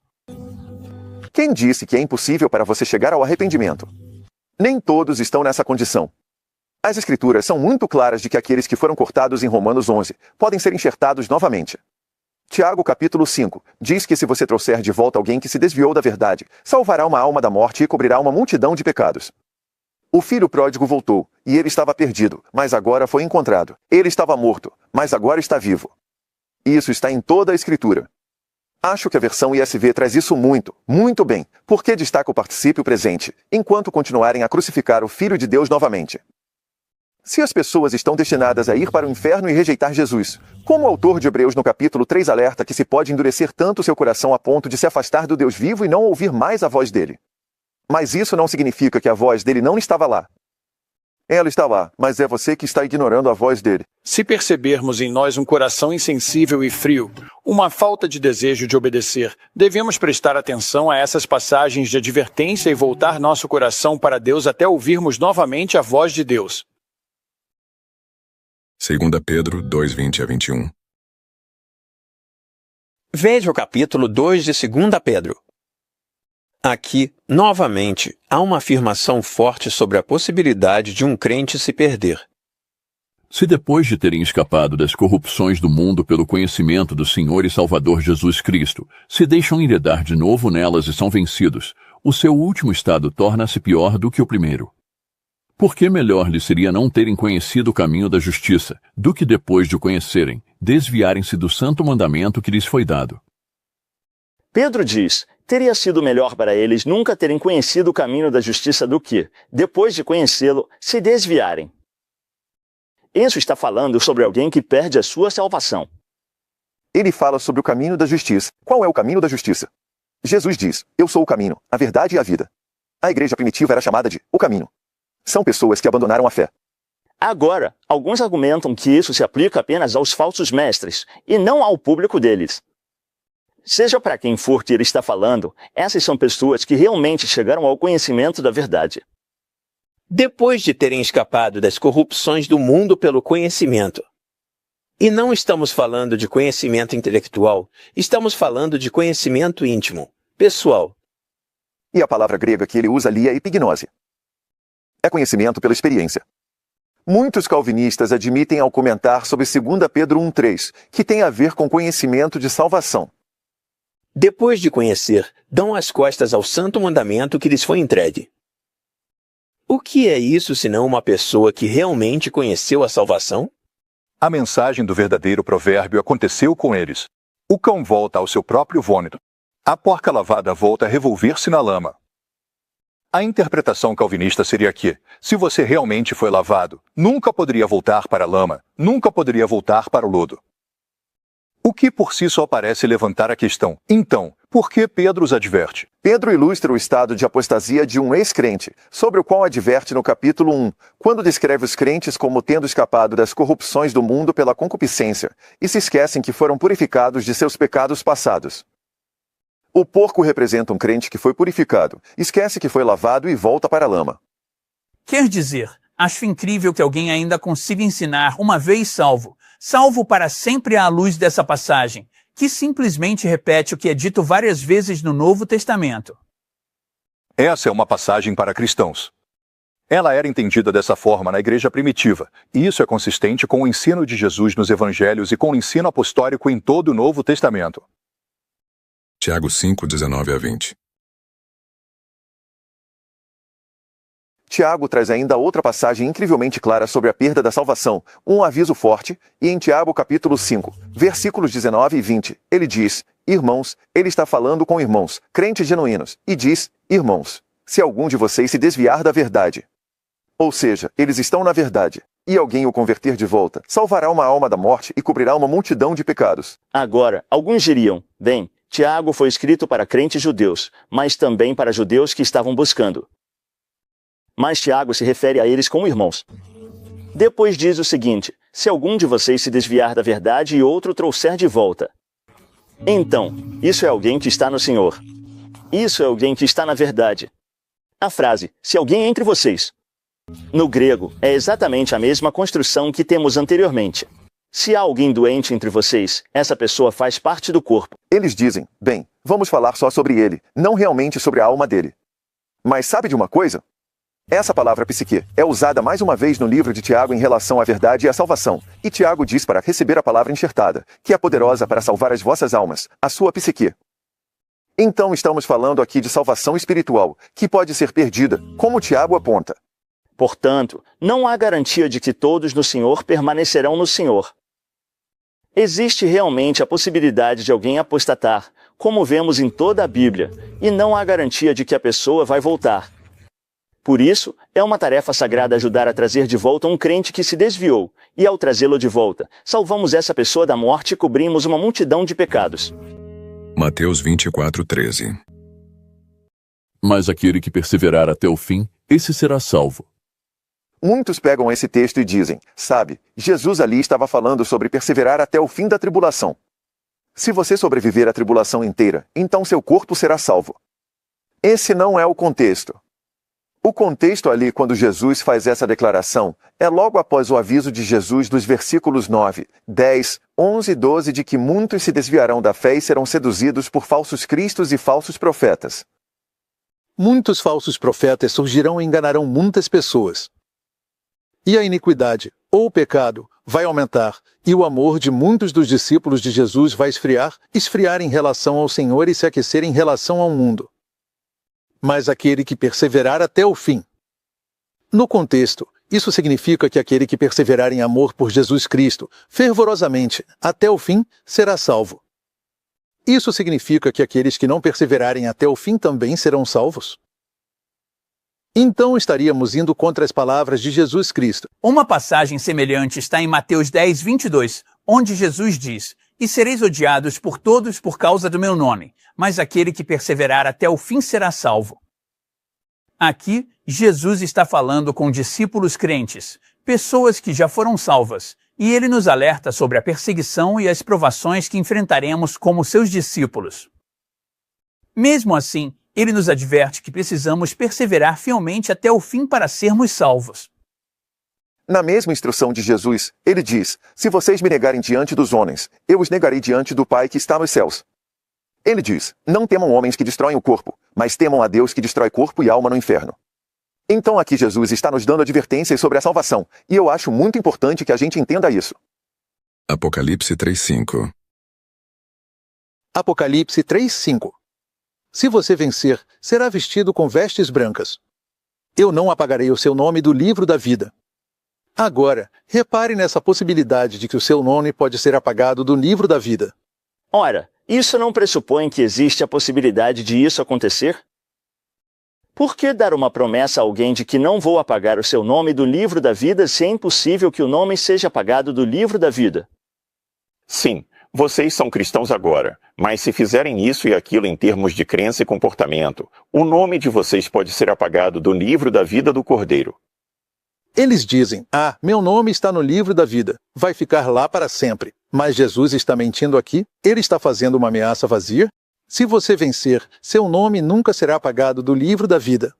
Speaker 5: Quem disse que é impossível para você chegar ao arrependimento? Nem todos estão nessa condição. As Escrituras são muito claras de que aqueles que foram cortados em Romanos 11 podem ser enxertados novamente. Tiago capítulo 5 diz que se você trouxer de volta alguém que se desviou da verdade, salvará uma alma da morte e cobrirá uma multidão de pecados. O filho pródigo voltou, e ele estava perdido, mas agora foi encontrado. Ele estava morto, mas agora está vivo. Isso está em toda a Escritura. Acho que a versão ISV traz isso muito bem, porque destaca o particípio presente, enquanto continuarem a crucificar o Filho de Deus novamente. Se as pessoas estão destinadas a ir para o inferno e rejeitar Jesus, como o autor de Hebreus no capítulo 3 alerta que se pode endurecer tanto seu coração a ponto de se afastar do Deus vivo e não ouvir mais a voz dele. Mas isso não significa que a voz dele não estava lá. Ela está lá, mas é você que está ignorando a voz dele.
Speaker 11: Se percebermos em nós um coração insensível e frio, uma falta de desejo de obedecer, devemos prestar atenção a essas passagens de advertência e voltar nosso coração para Deus até ouvirmos novamente a voz de Deus.
Speaker 7: 2 Pedro 2:20-21.
Speaker 2: Veja o capítulo 2 de 2 Pedro. Aqui, novamente, há uma afirmação forte sobre a possibilidade de um crente se perder.
Speaker 14: Se depois de terem escapado das corrupções do mundo pelo conhecimento do Senhor e Salvador Jesus Cristo, se deixam enredar de novo nelas e são vencidos, o seu último estado torna-se pior do que o primeiro. Por que melhor lhes seria não terem conhecido o caminho da justiça, do que depois de o conhecerem, desviarem-se do santo mandamento que lhes foi dado?
Speaker 3: Pedro diz: teria sido melhor para eles nunca terem conhecido o caminho da justiça do que, depois de conhecê-lo, se desviarem. Isso está falando sobre alguém que perde a sua salvação.
Speaker 5: Ele fala sobre o caminho da justiça. Qual é o caminho da justiça? Jesus diz: eu sou o caminho, a verdade e a vida. A igreja primitiva era chamada de o caminho. São pessoas que abandonaram a fé.
Speaker 3: Agora, alguns argumentam que isso se aplica apenas aos falsos mestres, e não ao público deles. Seja para quem for que ele está falando, essas são pessoas que realmente chegaram ao conhecimento da verdade.
Speaker 2: Depois de terem escapado das corrupções do mundo pelo conhecimento. E não estamos falando de conhecimento intelectual, estamos falando de conhecimento íntimo, pessoal.
Speaker 5: E a palavra grega que ele usa ali é epignose. É conhecimento pela experiência. Muitos calvinistas admitem ao comentar sobre 2 Pedro 1,3, que tem a ver com conhecimento de salvação.
Speaker 2: Depois de conhecer, dão as costas ao santo mandamento que lhes foi entregue. O que é isso senão uma pessoa que realmente conheceu a salvação?
Speaker 10: A mensagem do verdadeiro provérbio aconteceu com eles. O cão volta ao seu próprio vômito. A porca lavada volta a revolver-se na lama. A interpretação calvinista seria que, se você realmente foi lavado, nunca poderia voltar para a lama, nunca poderia voltar para o lodo. O que por si só parece levantar a questão, então, por que Pedro os adverte?
Speaker 5: Pedro ilustra o estado de apostasia de um ex-crente, sobre o qual adverte no capítulo 1, quando descreve os crentes como tendo escapado das corrupções do mundo pela concupiscência, e se esquecem que foram purificados de seus pecados passados. O porco representa um crente que foi purificado, esquece que foi lavado e volta para a lama.
Speaker 8: Quer dizer, acho incrível que alguém ainda consiga ensinar uma vez salvo, salvo para sempre à luz dessa passagem, que simplesmente repete o que é dito várias vezes no Novo Testamento.
Speaker 10: Essa é uma passagem para cristãos. Ela era entendida dessa forma na igreja primitiva, e isso é consistente com o ensino de Jesus nos evangelhos e com o ensino apostólico em todo o Novo Testamento.
Speaker 7: Tiago 5, 19 a 20.
Speaker 5: Tiago traz ainda outra passagem incrivelmente clara sobre a perda da salvação, um aviso forte, e em Tiago capítulo 5, versículos 19 e 20, ele diz: irmãos, ele está falando com irmãos, crentes genuínos, e diz: irmãos, se algum de vocês se desviar da verdade. Ou seja, eles estão na verdade, e alguém o converter de volta, salvará uma alma da morte e cobrirá uma multidão de pecados.
Speaker 3: Agora, alguns diriam: bem, Tiago foi escrito para crentes judeus, mas também para judeus que estavam buscando. Mas Tiago se refere a eles como irmãos. Depois diz o seguinte: se algum de vocês se desviar da verdade e outro trouxer de volta. Então, isso é alguém que está no Senhor. Isso é alguém que está na verdade. A frase, se alguém entre vocês, no grego, é exatamente a mesma construção que temos anteriormente. Se há alguém doente entre vocês, essa pessoa faz parte do corpo.
Speaker 5: Eles dizem: bem, vamos falar só sobre ele, não realmente sobre a alma dele. Mas sabe de uma coisa? Essa palavra psique é usada mais uma vez no livro de Tiago em relação à verdade e à salvação, e Tiago diz para receber a palavra enxertada, que é poderosa para salvar as vossas almas, a sua psique. Então estamos falando aqui de salvação espiritual, que pode ser perdida, como Tiago aponta.
Speaker 3: Portanto, não há garantia de que todos no Senhor permanecerão no Senhor. Existe realmente a possibilidade de alguém apostatar, como vemos em toda a Bíblia, e não há garantia de que a pessoa vai voltar. Por isso, é uma tarefa sagrada ajudar a trazer de volta um crente que se desviou, e ao trazê-lo de volta, salvamos essa pessoa da morte e cobrimos uma multidão de pecados.
Speaker 7: Mateus 24, 13.
Speaker 14: Mas aquele que perseverar até o fim, esse será salvo.
Speaker 5: Muitos pegam esse texto e dizem: sabe, Jesus ali estava falando sobre perseverar até o fim da tribulação. Se você sobreviver à tribulação inteira, então seu corpo será salvo. Esse não é o contexto. O contexto ali, quando Jesus faz essa declaração, é logo após o aviso de Jesus dos versículos 9, 10, 11 e 12 de que muitos se desviarão da fé e serão seduzidos por falsos cristos e falsos profetas.
Speaker 4: Muitos falsos profetas surgirão e enganarão muitas pessoas. E a iniquidade, ou o pecado, vai aumentar, e o amor de muitos dos discípulos de Jesus vai esfriar em relação ao Senhor e se aquecer em relação ao mundo. Mas aquele que perseverar até o fim. No contexto, isso significa que aquele que perseverar em amor por Jesus Cristo, fervorosamente, até o fim, será salvo. Isso significa que aqueles que não perseverarem até o fim também serão salvos? Então estaríamos indo contra as palavras de Jesus Cristo.
Speaker 8: Uma passagem semelhante está em Mateus 10, 22, onde Jesus diz: "E sereis odiados por todos por causa do meu nome, mas aquele que perseverar até o fim será salvo." Aqui, Jesus está falando com discípulos crentes, pessoas que já foram salvas, e ele nos alerta sobre a perseguição e as provações que enfrentaremos como seus discípulos. Mesmo assim, ele nos adverte que precisamos perseverar fielmente até o fim para sermos salvos.
Speaker 5: Na mesma instrução de Jesus, ele diz: "Se vocês me negarem diante dos homens, eu os negarei diante do Pai que está nos céus." Ele diz: "Não temam homens que destroem o corpo, mas temam a Deus que destrói corpo e alma no inferno." Então aqui Jesus está nos dando advertências sobre a salvação, e eu acho muito importante que a gente entenda isso.
Speaker 7: Apocalipse 3:5.
Speaker 4: Apocalipse 3:5. Se você vencer, será vestido com vestes brancas. Eu não apagarei o seu nome do livro da vida. Agora, repare nessa possibilidade de que o seu nome pode ser apagado do livro da vida.
Speaker 3: Ora, isso não pressupõe que existe a possibilidade de isso acontecer? Por que dar uma promessa a alguém de que não vou apagar o seu nome do livro da vida se é impossível que o nome seja apagado do livro da vida?
Speaker 6: Sim, vocês são cristãos agora, mas se fizerem isso e aquilo em termos de crença e comportamento, o nome de vocês pode ser apagado do livro da vida do Cordeiro.
Speaker 4: Eles dizem: "Ah, meu nome está no livro da vida, vai ficar lá para sempre." Mas Jesus está mentindo aqui? Ele está fazendo uma ameaça vazia? Se você vencer, seu nome nunca será apagado do livro da vida.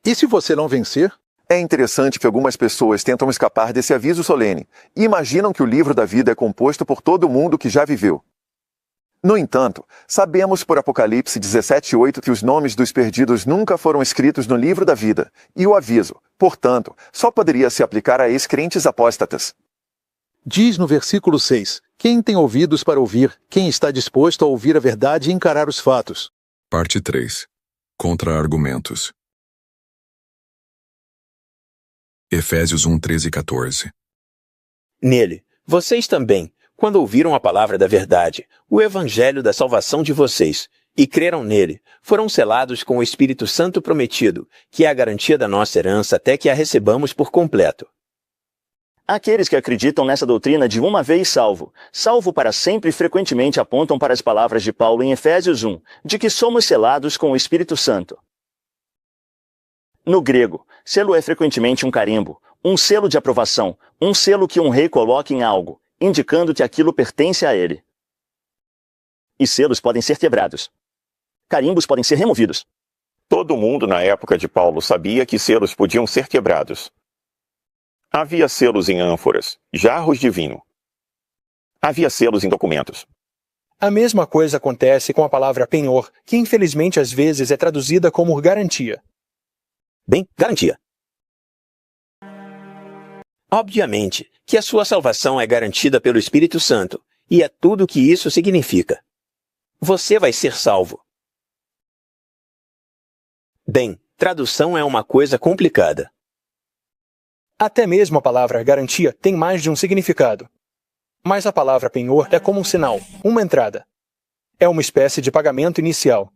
Speaker 4: E se você não vencer?
Speaker 5: É interessante que algumas pessoas tentam escapar desse aviso solene e imaginam que o livro da vida é composto por todo mundo que já viveu. No entanto, sabemos por Apocalipse 17:8 que os nomes dos perdidos nunca foram escritos no livro da vida, e o aviso, portanto, só poderia se aplicar a ex-crentes apóstatas.
Speaker 4: Diz no versículo 6, quem tem ouvidos para ouvir, quem está disposto a ouvir a verdade e encarar os fatos.
Speaker 7: Parte 3. Contra-argumentos. Efésios 1, 13 e 14.
Speaker 2: Nele, vocês também, quando ouviram a palavra da verdade, o evangelho da salvação de vocês, e creram nele, foram selados com o Espírito Santo prometido, que é a garantia da nossa herança até que a recebamos por completo.
Speaker 3: Aqueles que acreditam nessa doutrina de uma vez salvo, salvo para sempre, frequentemente apontam para as palavras de Paulo em Efésios 1, de que somos selados com o Espírito Santo. No grego, selo é frequentemente um carimbo, um selo de aprovação, um selo que um rei coloca em algo, indicando que aquilo pertence a ele. E selos podem ser quebrados. Carimbos podem ser removidos.
Speaker 6: Todo mundo na época de Paulo sabia que selos podiam ser quebrados. Havia selos em ânforas, jarros de vinho. Havia selos em documentos.
Speaker 16: A mesma coisa acontece com a palavra penhor, que infelizmente às vezes é traduzida como garantia.
Speaker 2: Bem, garantia. Obviamente que a sua salvação é garantida pelo Espírito Santo, e é tudo o que isso significa. Você vai ser salvo. Bem, tradução é uma coisa complicada.
Speaker 16: Até mesmo a palavra garantia tem mais de um significado. Mas a palavra penhor é como um sinal, uma entrada. É uma espécie de pagamento inicial.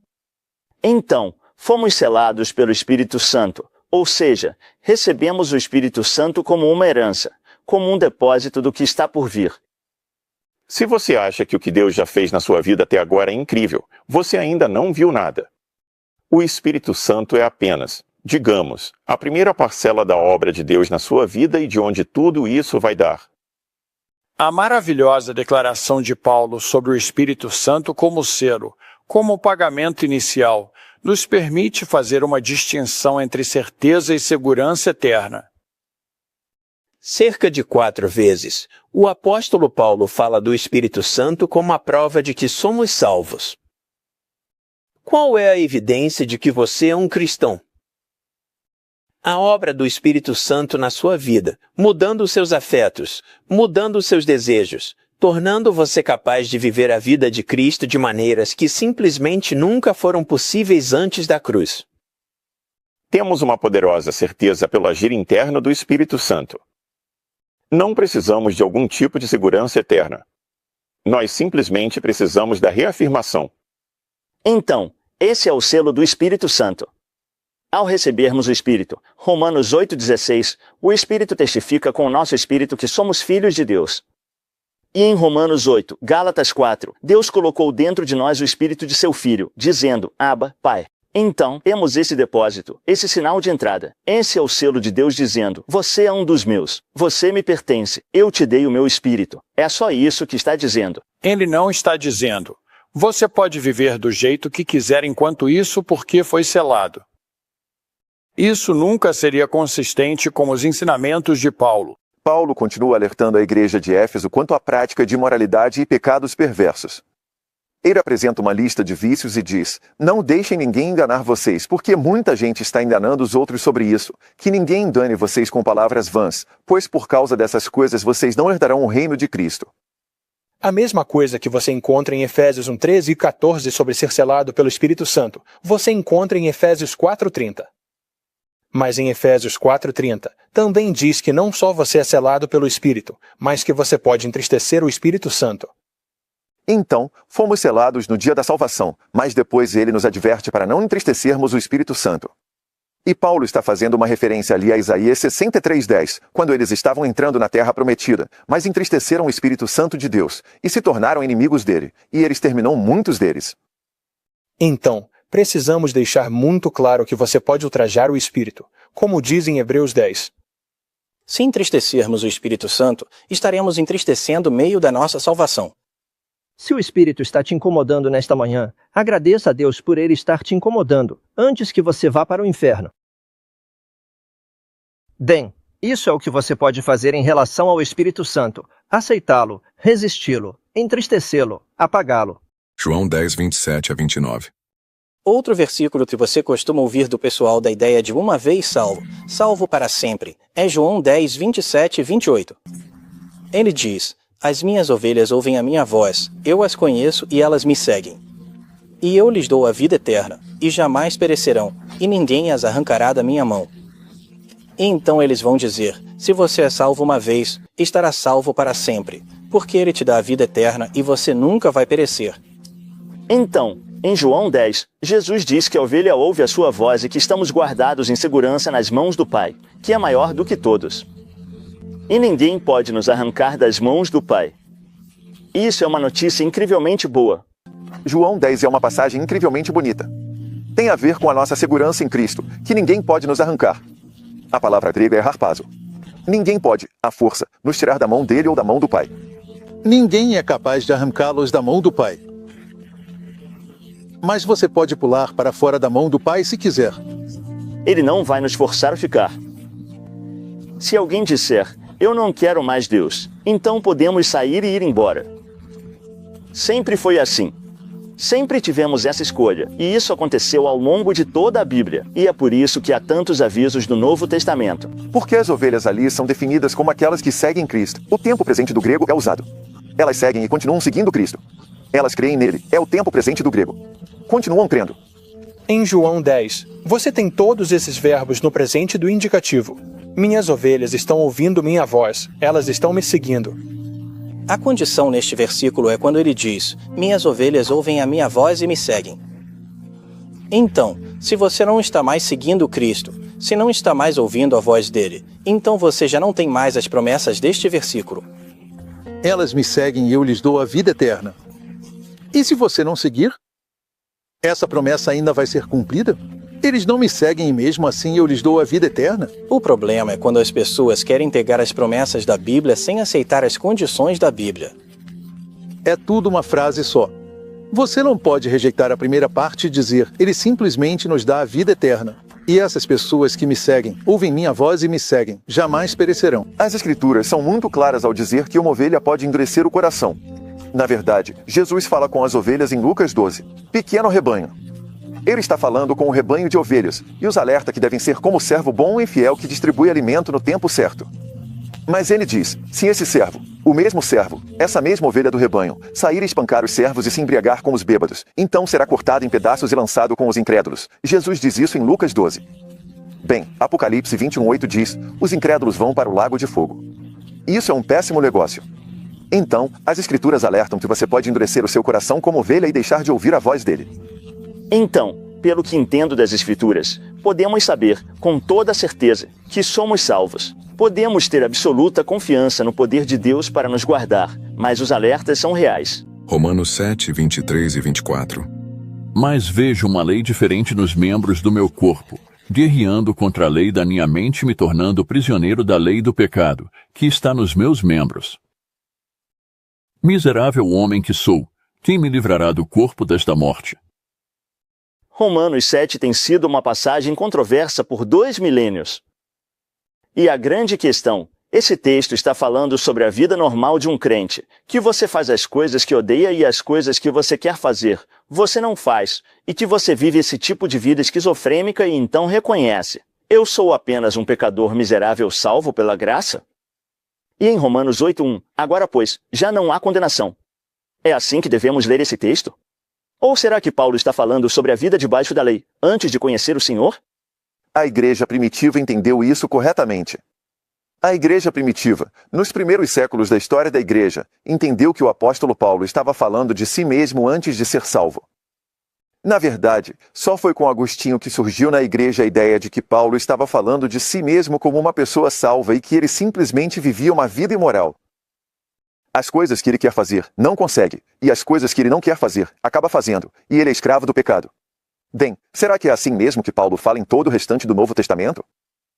Speaker 3: Então, fomos selados pelo Espírito Santo, ou seja, recebemos o Espírito Santo como uma herança, como um depósito do que está por vir.
Speaker 6: Se você acha que o que Deus já fez na sua vida até agora é incrível, você ainda não viu nada. O Espírito Santo é apenas, digamos, a primeira parcela da obra de Deus na sua vida e de onde tudo isso vai dar.
Speaker 11: A maravilhosa declaração de Paulo sobre o Espírito Santo como selo, como o pagamento inicial, nos permite fazer uma distinção entre certeza e segurança eterna.
Speaker 2: Cerca de 4 vezes, o apóstolo Paulo fala do Espírito Santo como a prova de que somos salvos. Qual é a evidência de que você é um cristão? A obra do Espírito Santo na sua vida, mudando os seus afetos, mudando os seus desejos, tornando você capaz de viver a vida de Cristo de maneiras que simplesmente nunca foram possíveis antes da cruz.
Speaker 6: Temos uma poderosa certeza pelo agir interno do Espírito Santo. Não precisamos de algum tipo de segurança eterna. Nós simplesmente precisamos da reafirmação.
Speaker 3: Então, esse é o selo do Espírito Santo. ao recebermos o Espírito. Romanos 8,16, o Espírito testifica com o nosso Espírito que somos filhos de Deus. E em Romanos 8, Gálatas 4, Deus colocou dentro de nós o Espírito de seu Filho, dizendo, Abba, Pai. Então, temos esse depósito, esse sinal de entrada. Esse é o selo de Deus dizendo, você é um dos meus, você me pertence, eu te dei o meu Espírito. É só isso que está dizendo.
Speaker 11: Ele não está dizendo, você pode viver do jeito que quiser enquanto isso porque foi selado. Isso nunca seria consistente com os ensinamentos de Paulo.
Speaker 5: Paulo continua alertando a igreja de Éfeso quanto à prática de imoralidade e pecados perversos. Ele apresenta uma lista de vícios e diz, não deixem ninguém enganar vocês, porque muita gente está enganando os outros sobre isso. Que ninguém engane vocês com palavras vãs, pois por causa dessas coisas vocês não herdarão o reino de Cristo.
Speaker 16: A mesma coisa que você encontra em Efésios 1:13 e 14 sobre ser selado pelo Espírito Santo, você encontra em Efésios 4:30. Mas em Efésios 4:30, também diz que não só você é selado pelo Espírito, mas que você pode entristecer o Espírito Santo.
Speaker 5: Então, fomos selados no dia da salvação, mas depois ele nos adverte para não entristecermos o Espírito Santo. E Paulo está fazendo uma referência ali a Isaías 63:10, quando eles estavam entrando na terra prometida, mas entristeceram o Espírito Santo de Deus, e se tornaram inimigos dele, e ele exterminou muitos deles.
Speaker 16: Então, precisamos deixar muito claro que você pode ultrajar o Espírito, como diz em Hebreus 10.
Speaker 9: Se entristecermos o Espírito Santo, estaremos entristecendo o meio da nossa salvação.
Speaker 17: Se o Espírito está te incomodando nesta manhã, agradeça a Deus por ele estar te incomodando, antes que você vá para o inferno. Bem, isso é o que você pode fazer em relação ao Espírito Santo: aceitá-lo, resisti-lo, entristecê-lo, apagá-lo.
Speaker 7: João 10, 27 a 29.
Speaker 9: Outro versículo que você costuma ouvir do pessoal da ideia de uma vez salvo, salvo para sempre, é João 10, 27 e 28. Ele diz, as minhas ovelhas ouvem a minha voz, eu as conheço e elas me seguem. E eu lhes dou a vida eterna, e jamais perecerão, e ninguém as arrancará da minha mão. E então eles vão dizer, se você é salvo uma vez, estará salvo para sempre, porque ele te dá a vida eterna e você nunca vai perecer.
Speaker 3: Então, em João 10, Jesus diz que a ovelha ouve a sua voz e que estamos guardados em segurança nas mãos do Pai, que é maior do que todos. E ninguém pode nos arrancar das mãos do Pai. Isso é uma notícia incrivelmente boa.
Speaker 5: João 10 é uma passagem incrivelmente bonita. Tem a ver com a nossa segurança em Cristo, que ninguém pode nos arrancar. A palavra grega é harpazo. Ninguém pode, à força, nos tirar da mão dele ou da mão do Pai.
Speaker 4: Ninguém é capaz de arrancá-los da mão do Pai. Mas você pode pular para fora da mão do Pai se quiser.
Speaker 3: Ele não vai nos forçar a ficar. Se alguém disser, eu não quero mais Deus, então podemos sair e ir embora. Sempre foi assim. Sempre tivemos essa escolha, e isso aconteceu ao longo de toda a Bíblia, e é por isso que há tantos avisos do Novo Testamento.
Speaker 5: Porque as ovelhas ali são definidas como aquelas que seguem Cristo. O tempo presente do grego é usado. Elas seguem e continuam seguindo Cristo. Elas creem nele, é o tempo presente do grego. Continuam crendo.
Speaker 16: Em João 10, você tem todos esses verbos no presente do indicativo. Minhas ovelhas estão ouvindo minha voz, elas estão me seguindo.
Speaker 9: A condição neste versículo é quando ele diz, minhas ovelhas ouvem a minha voz e me seguem. Então, se você não está mais seguindo Cristo, se não está mais ouvindo a voz dele, então você já não tem mais as promessas deste versículo.
Speaker 4: Elas me seguem e eu lhes dou a vida eterna. E se você não seguir? Essa promessa ainda vai ser cumprida? Eles não me seguem e mesmo assim eu lhes dou a vida eterna?
Speaker 9: O problema é quando as pessoas querem pegar as promessas da Bíblia sem aceitar as condições da Bíblia.
Speaker 4: É tudo uma frase só. Você não pode rejeitar a primeira parte e dizer, ele simplesmente nos dá a vida eterna. E essas pessoas que me seguem, ouvem minha voz e me seguem, jamais perecerão.
Speaker 5: As Escrituras são muito claras ao dizer que uma ovelha pode endurecer o coração. Na verdade, Jesus fala com as ovelhas em Lucas 12. Pequeno rebanho. Ele está falando com o rebanho de ovelhas e os alerta que devem ser como o servo bom e fiel que distribui alimento no tempo certo. Mas ele diz, se esse servo, o mesmo servo, essa mesma ovelha do rebanho, sair e espancar os servos e se embriagar com os bêbados, então será cortado em pedaços e lançado com os incrédulos. Jesus diz isso em Lucas 12. Bem, Apocalipse 21:8 diz, os incrédulos vão para o lago de fogo. Isso é um péssimo negócio. Então, as Escrituras alertam que você pode endurecer o seu coração como ovelha e deixar de ouvir a voz dele.
Speaker 3: Então, pelo que entendo das Escrituras, podemos saber, com toda certeza, que somos salvos. Podemos ter absoluta confiança no poder de Deus para nos guardar, mas os alertas são reais.
Speaker 7: Romanos 7, 23 e 24.
Speaker 14: Mas vejo uma lei diferente nos membros do meu corpo, guerreando contra a lei da minha mente e me tornando prisioneiro da lei do pecado, que está nos meus membros. Miserável homem que sou, quem me livrará do corpo desta morte?
Speaker 3: Romanos 7 tem sido uma passagem controversa por 2 milênios. E a grande questão, esse texto está falando sobre a vida normal de um crente, que você faz as coisas que odeia e as coisas que você quer fazer, você não faz, e que você vive esse tipo de vida esquizofrênica e então reconhece: eu sou apenas um pecador miserável salvo pela graça? E em Romanos 8:1, agora pois, já não há condenação. É assim que devemos ler esse texto? Ou será que Paulo está falando sobre a vida debaixo da lei, antes de conhecer o Senhor?
Speaker 5: A igreja primitiva entendeu isso corretamente. A igreja primitiva, nos primeiros séculos da história da igreja, entendeu que o apóstolo Paulo estava falando de si mesmo antes de ser salvo. Na verdade, só foi com Agostinho que surgiu na igreja a ideia de que Paulo estava falando de si mesmo como uma pessoa salva e que ele simplesmente vivia uma vida imoral. As coisas que ele quer fazer, não consegue, e as coisas que ele não quer fazer, acaba fazendo, e ele é escravo do pecado. Bem, será que é assim mesmo que Paulo fala em todo o restante do Novo Testamento?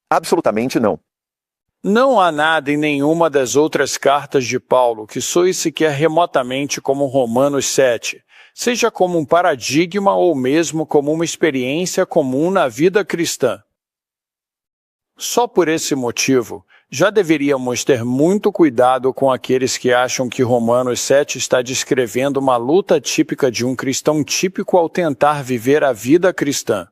Speaker 5: Absolutamente não.
Speaker 11: Não há nada em nenhuma das outras cartas de Paulo que soe sequer remotamente como Romanos 7, seja como um paradigma ou mesmo como uma experiência comum na vida cristã. Só por esse motivo, já deveríamos ter muito cuidado com aqueles que acham que Romanos 7 está descrevendo uma luta típica de um cristão típico ao tentar viver a vida cristã.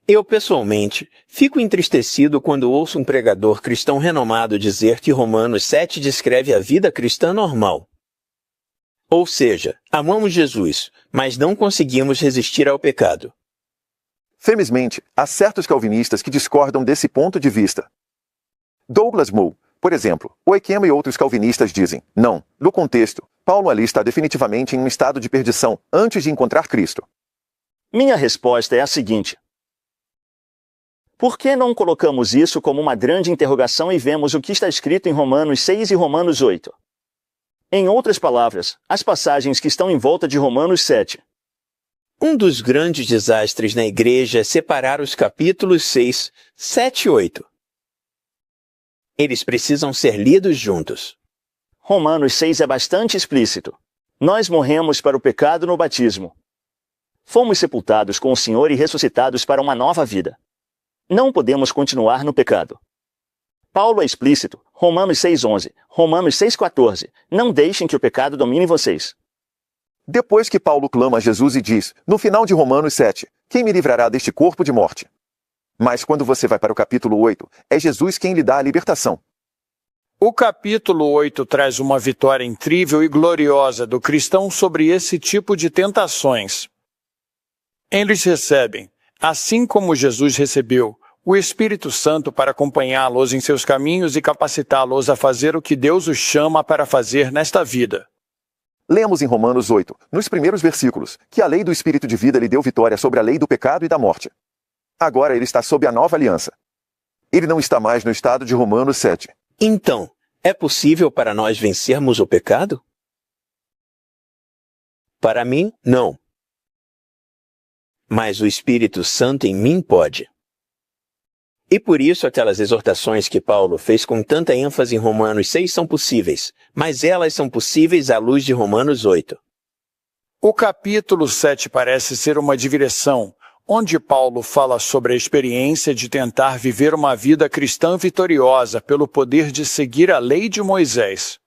Speaker 2: Eu, pessoalmente, fico entristecido quando ouço um pregador cristão renomado dizer que Romanos 7 descreve a vida cristã normal. Ou seja, amamos Jesus, mas não conseguimos resistir ao pecado.
Speaker 5: Felizmente, há certos calvinistas que discordam desse ponto de vista. Douglas Moo, por exemplo, Oekema e outros calvinistas dizem: não, no contexto, Paulo ali está definitivamente em um estado de perdição antes de encontrar Cristo.
Speaker 3: Minha resposta é a seguinte: por que não colocamos isso como uma grande interrogação e vemos o que está escrito em Romanos 6 e Romanos 8? Em outras palavras, as passagens que estão em volta de Romanos 7.
Speaker 2: Um dos grandes desastres na igreja é separar os capítulos 6, 7 e 8. Eles precisam ser lidos juntos.
Speaker 3: Romanos 6 é bastante explícito. Nós morremos para o pecado no batismo. Fomos sepultados com o Senhor e ressuscitados para uma nova vida. Não podemos continuar no pecado. Paulo é explícito. Romanos 6:11, Romanos 6:14. Não deixem que o pecado domine vocês.
Speaker 5: Depois que Paulo clama a Jesus e diz, no final de Romanos 7, quem me livrará deste corpo de morte? Mas quando você vai para o capítulo 8, é Jesus quem lhe dá a libertação.
Speaker 11: O capítulo 8 traz uma vitória incrível e gloriosa do cristão sobre esse tipo de tentações. Eles recebem, assim como Jesus recebeu, o Espírito Santo para acompanhá-los em seus caminhos e capacitá-los a fazer o que Deus os chama para fazer nesta vida.
Speaker 5: Lemos em Romanos 8, nos primeiros versículos, que a lei do Espírito de vida lhe deu vitória sobre a lei do pecado e da morte. Agora ele está sob a nova aliança. Ele não está mais no estado de Romanos 7.
Speaker 2: Então, é possível para nós vencermos o pecado? Para mim, não. Mas o Espírito Santo em mim pode. E por isso aquelas exortações que Paulo fez com tanta ênfase em Romanos 6 são possíveis, mas elas são possíveis à luz de Romanos 8.
Speaker 11: O capítulo 7 parece ser uma digressão, onde Paulo fala sobre a experiência de tentar viver uma vida cristã vitoriosa pelo poder de seguir a lei de Moisés.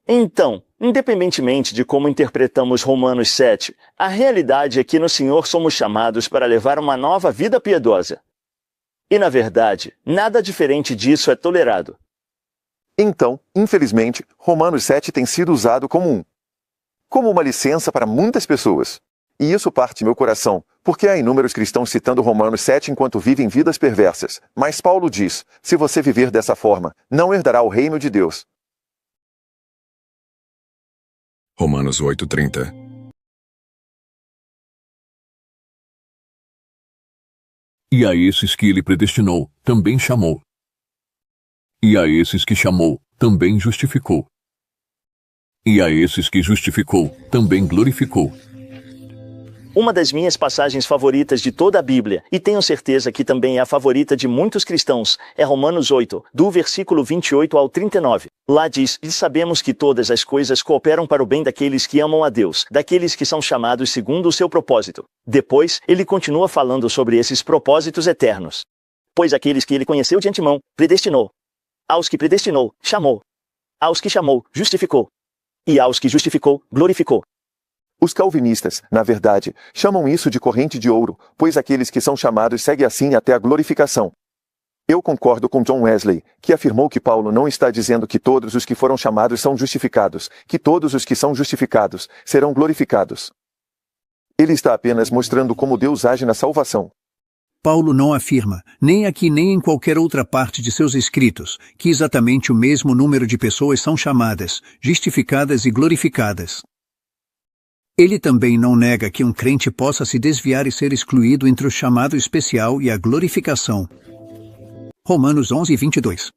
Speaker 3: Então, independentemente de como interpretamos Romanos 7, a realidade é que no Senhor somos chamados para levar uma nova vida piedosa. E na verdade, nada diferente disso é tolerado.
Speaker 5: Então, infelizmente, Romanos 7 tem sido usado como uma licença para muitas pessoas. E isso parte meu coração, porque há inúmeros cristãos citando Romanos 7 enquanto vivem vidas perversas. Mas Paulo diz, se você viver dessa forma, não herdará o reino de Deus.
Speaker 7: Romanos 8:30
Speaker 14: E a esses que ele predestinou, também chamou. E a esses que chamou, também justificou. E a esses que justificou, também glorificou.
Speaker 3: Uma das minhas passagens favoritas de toda a Bíblia, e tenho certeza que também é a favorita de muitos cristãos, é Romanos 8, do versículo 28 ao 39. Lá diz: "E sabemos que todas as coisas cooperam para o bem daqueles que amam a Deus, daqueles que são chamados segundo o seu propósito." Depois, ele continua falando sobre esses propósitos eternos. "Pois aqueles que ele conheceu de antemão, predestinou. Aos que predestinou, chamou. Aos que chamou, justificou. E aos que justificou, glorificou."
Speaker 5: Os calvinistas, na verdade, chamam isso de corrente de ouro, pois aqueles que são chamados seguem assim até a glorificação. Eu concordo com John Wesley, que afirmou que Paulo não está dizendo que todos os que foram chamados são justificados, que todos os que são justificados serão glorificados. Ele está apenas mostrando como Deus age na salvação.
Speaker 18: Paulo não afirma, nem aqui nem em qualquer outra parte de seus escritos, que exatamente o mesmo número de pessoas são chamadas, justificadas e glorificadas. Ele também não nega que um crente possa se desviar e ser excluído entre o chamado especial e a glorificação. Romanos 11, 22.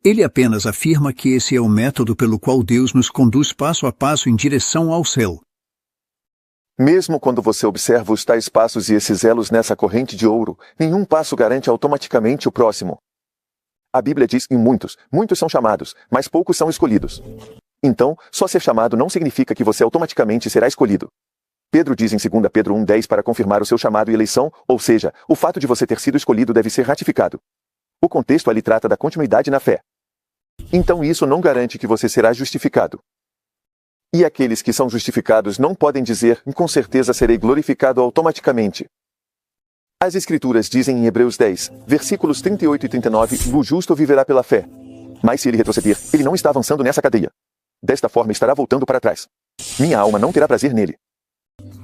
Speaker 18: Ele apenas afirma que esse é o método pelo qual Deus nos conduz passo a passo em direção ao céu.
Speaker 5: Mesmo quando você observa os tais passos e esses elos nessa corrente de ouro, nenhum passo garante automaticamente o próximo. A Bíblia diz em muitos são chamados, mas poucos são escolhidos. Então, só ser chamado não significa que você automaticamente será escolhido. Pedro diz em 2 Pedro 1,10 para confirmar o seu chamado e eleição, ou seja, o fato de você ter sido escolhido deve ser ratificado. O contexto ali trata da continuidade na fé. Então isso não garante que você será justificado. E aqueles que são justificados não podem dizer, com certeza serei glorificado automaticamente. As Escrituras dizem em Hebreus 10, versículos 38 e 39, o justo viverá pela fé. Mas se ele retroceder, ele não está avançando nessa cadeia. Desta forma estará voltando para trás. Minha alma não terá prazer nele.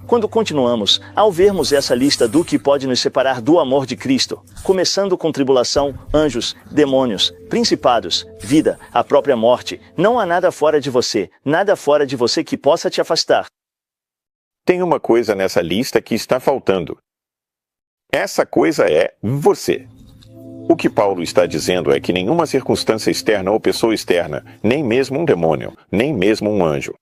Speaker 3: Quando continuamos, ao vermos essa lista do que pode nos separar do amor de Cristo, começando com tribulação, anjos, demônios, principados, vida, a própria morte, não há nada fora de você que possa te afastar.
Speaker 6: Tem uma coisa nessa lista que está faltando. Essa coisa é você. O que Paulo está dizendo é que nenhuma circunstância externa ou pessoa externa, nem mesmo um demônio, nem mesmo um anjo.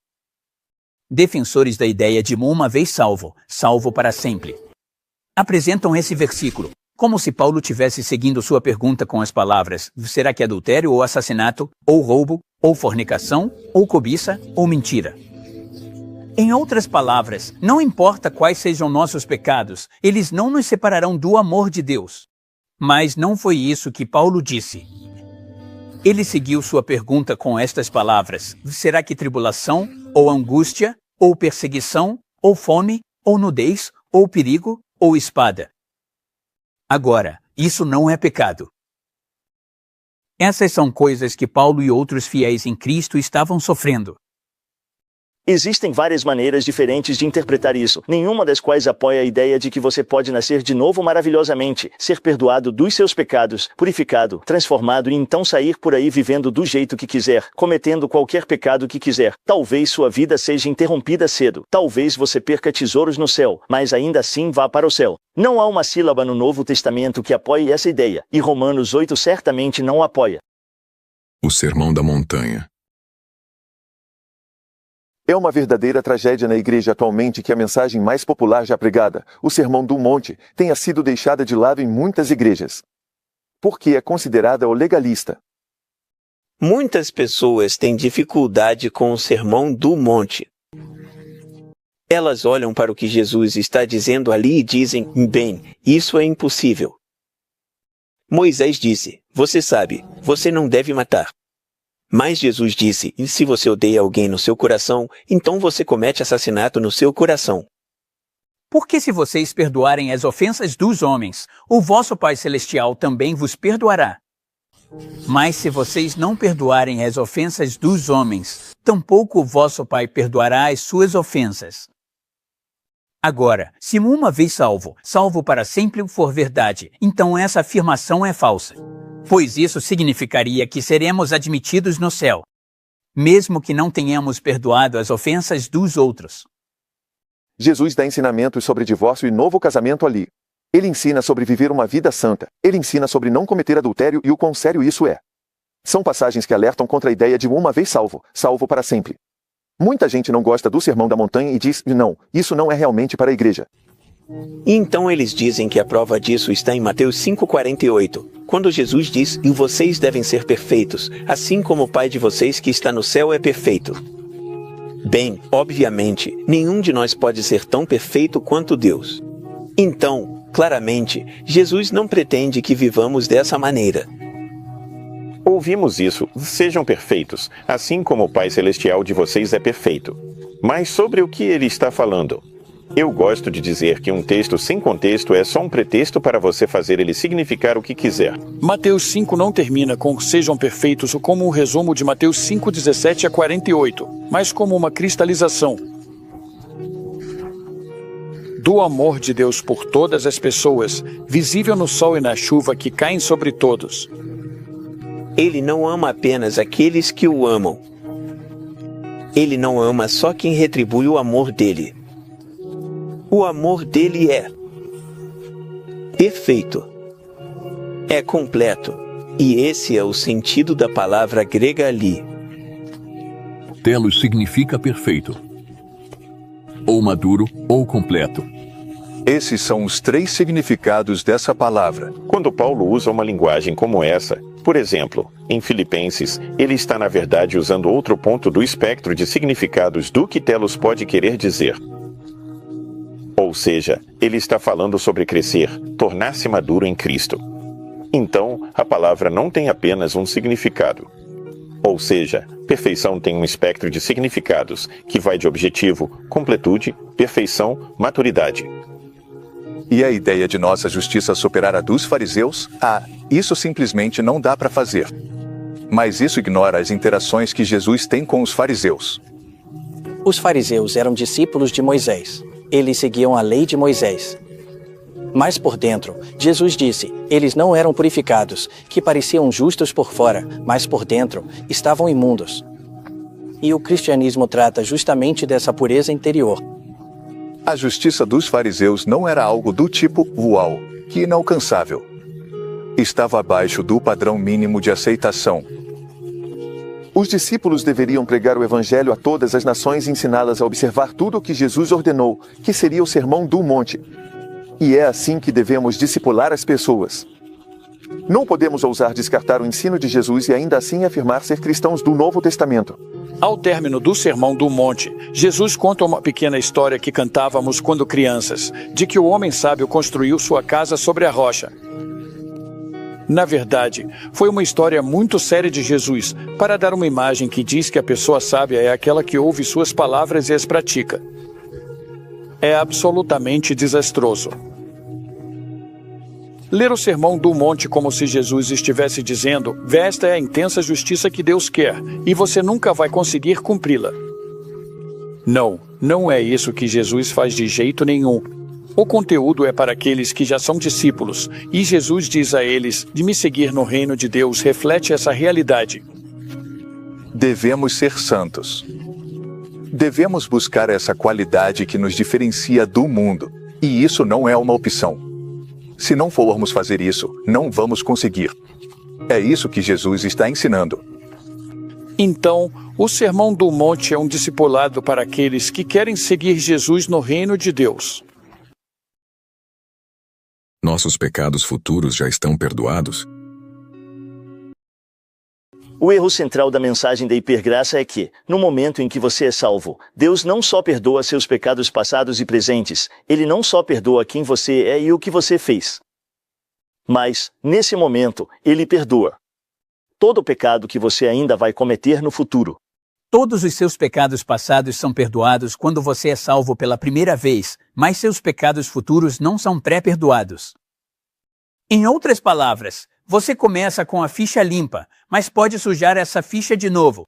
Speaker 8: Defensores da ideia de uma vez salvo, salvo para sempre, apresentam esse versículo como se Paulo tivesse seguindo sua pergunta com as palavras: será que é adultério ou assassinato, ou roubo, ou fornicação, ou cobiça, ou mentira? Em outras palavras, não importa quais sejam nossos pecados, eles não nos separarão do amor de Deus. Mas não foi isso que Paulo disse. Ele seguiu sua pergunta com estas palavras: será que tribulação, ou angústia, ou perseguição, ou fome, ou nudez, ou perigo, ou espada? Agora, isso não é pecado. Essas são coisas que Paulo e outros fiéis em Cristo estavam sofrendo.
Speaker 3: Existem várias maneiras diferentes de interpretar isso, nenhuma das quais apoia a ideia de que você pode nascer de novo maravilhosamente, ser perdoado dos seus pecados, purificado, transformado e então sair por aí vivendo do jeito que quiser, cometendo qualquer pecado que quiser. Talvez sua vida seja interrompida cedo, talvez você perca tesouros no céu, mas ainda assim vá para o céu. Não há uma sílaba no Novo Testamento que apoie essa ideia, e Romanos 8 certamente não apoia.
Speaker 7: O Sermão da Montanha.
Speaker 5: É uma verdadeira tragédia na igreja atualmente que a mensagem mais popular já pregada, o Sermão do Monte, tenha sido deixada de lado em muitas igrejas. Porque é considerada o legalista.
Speaker 19: Muitas pessoas têm dificuldade com o Sermão do Monte. Elas olham para o que Jesus está dizendo ali e dizem: bem, isso é impossível. Moisés disse: você sabe, você não deve matar. Mas Jesus disse: e se você odeia alguém no seu coração, então você comete assassinato no seu coração.
Speaker 8: Porque se vocês perdoarem as ofensas dos homens, o vosso Pai Celestial também vos perdoará. Mas se vocês não perdoarem as ofensas dos homens, tampouco o vosso Pai perdoará as suas ofensas. Agora, se uma vez salvo, salvo para sempre for verdade, então essa afirmação é falsa. Pois isso significaria que seremos admitidos no céu, mesmo que não tenhamos perdoado as ofensas dos outros.
Speaker 5: Jesus dá ensinamentos sobre divórcio e novo casamento ali. Ele ensina sobre viver uma vida santa. Ele ensina sobre não cometer adultério e o quão sério isso é. São passagens que alertam contra a ideia de uma vez salvo, salvo para sempre. Muita gente não gosta do Sermão da Montanha e diz, não, isso não é realmente para a igreja.
Speaker 19: E então eles dizem que a prova disso está em Mateus 5,48, quando Jesus diz, e vocês devem ser perfeitos, assim como o Pai de vocês que está no céu é perfeito. Bem, obviamente, nenhum de nós pode ser tão perfeito quanto Deus. Então, claramente, Jesus não pretende que vivamos dessa maneira.
Speaker 6: Ouvimos isso, sejam perfeitos, assim como o Pai Celestial de vocês é perfeito. Mas sobre o que ele está falando? Eu gosto de dizer que um texto sem contexto é só um pretexto para você fazer ele significar o que quiser.
Speaker 11: Mateus 5 não termina com sejam perfeitos ou como um resumo de Mateus 5:17 a 48, mas como uma cristalização do amor de Deus por todas as pessoas, visível no sol e na chuva que caem sobre todos.
Speaker 19: Ele não ama apenas aqueles que o amam. Ele não ama só quem retribui o amor dele. O amor dele é perfeito. É completo. E esse é o sentido da palavra grega ali.
Speaker 14: Telos significa perfeito. Ou maduro, ou completo.
Speaker 10: Esses são os 3 significados dessa palavra.
Speaker 6: Quando Paulo usa uma linguagem como essa, por exemplo, em Filipenses, ele está na verdade usando outro ponto do espectro de significados do que telos pode querer dizer. Ou seja, ele está falando sobre crescer, tornar-se maduro em Cristo. Então, a palavra não tem apenas um significado. Ou seja, perfeição tem um espectro de significados que vai de objetivo, completude, perfeição, maturidade.
Speaker 10: E a ideia de nossa justiça superar a dos fariseus? Isso simplesmente não dá para fazer. Mas isso ignora as interações que Jesus tem com os fariseus.
Speaker 9: Os fariseus eram discípulos de Moisés. Eles seguiam a lei de Moisés. Mas por dentro, Jesus disse, eles não eram purificados, que pareciam justos por fora, mas por dentro, estavam imundos. E o cristianismo trata justamente dessa pureza interior.
Speaker 10: A justiça dos fariseus não era algo do tipo, uau, que inalcançável. Estava abaixo do padrão mínimo de aceitação.
Speaker 5: Os discípulos deveriam pregar o evangelho a todas as nações e ensiná-las a observar tudo o que Jesus ordenou, que seria o Sermão do Monte. E é assim que devemos discipular as pessoas. Não podemos ousar descartar o ensino de Jesus e ainda assim afirmar ser cristãos do Novo Testamento.
Speaker 11: Ao término do Sermão do Monte, Jesus conta uma pequena história que cantávamos quando crianças, de que o homem sábio construiu sua casa sobre a rocha. Na verdade, foi uma história muito séria de Jesus, para dar uma imagem que diz que a pessoa sábia é aquela que ouve suas palavras e as pratica. É absolutamente desastroso. Ler o Sermão do Monte como se Jesus estivesse dizendo, esta é a intensa justiça que Deus quer, e você nunca vai conseguir cumpri-la. Não, não é isso que Jesus faz de jeito nenhum. O conteúdo é para aqueles que já são discípulos, e Jesus diz a eles, de me seguir no reino de Deus reflete essa realidade.
Speaker 10: Devemos ser santos. Devemos buscar essa qualidade que nos diferencia do mundo, e isso não é uma opção. Se não formos fazer isso, não vamos conseguir. É isso que Jesus está ensinando.
Speaker 11: Então, o Sermão do Monte é um discipulado para aqueles que querem seguir Jesus no reino de Deus.
Speaker 7: Nossos pecados futuros já estão perdoados?
Speaker 20: O erro central da mensagem da hipergraça é que, no momento em que você é salvo, Deus não só perdoa seus pecados passados e presentes, Ele não só perdoa quem você é e o que você fez. Mas, nesse momento, Ele perdoa todo o pecado que você ainda vai cometer no futuro.
Speaker 8: Todos os seus pecados passados são perdoados quando você é salvo pela primeira vez, mas seus pecados futuros não são pré-perdoados. Em outras palavras, você começa com a ficha limpa, mas pode sujar essa ficha de novo.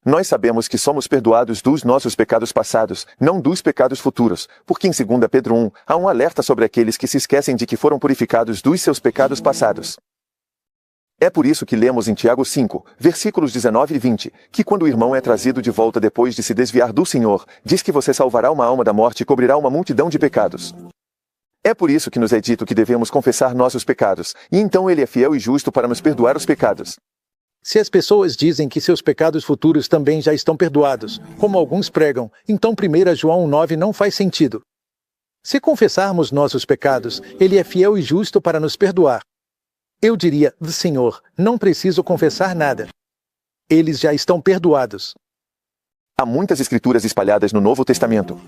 Speaker 5: Nós sabemos que somos perdoados dos nossos pecados passados, não dos pecados futuros, porque em 2 Pedro 1, há um alerta sobre aqueles que se esquecem de que foram purificados dos seus pecados passados. É por isso que lemos em Tiago 5, versículos 19 e 20, que quando o irmão é trazido de volta depois de se desviar do Senhor, diz que você salvará uma alma da morte e cobrirá uma multidão de pecados. É por isso que nos é dito que devemos confessar nossos pecados, e então Ele é fiel e justo para nos perdoar os pecados.
Speaker 4: Se as pessoas dizem que seus pecados futuros também já estão perdoados, como alguns pregam, então 1 João 9 não faz sentido. Se confessarmos nossos pecados, Ele é fiel e justo para nos perdoar. Eu diria, Senhor, não preciso confessar nada. Eles já estão perdoados.
Speaker 5: Há muitas escrituras espalhadas no Novo Testamento.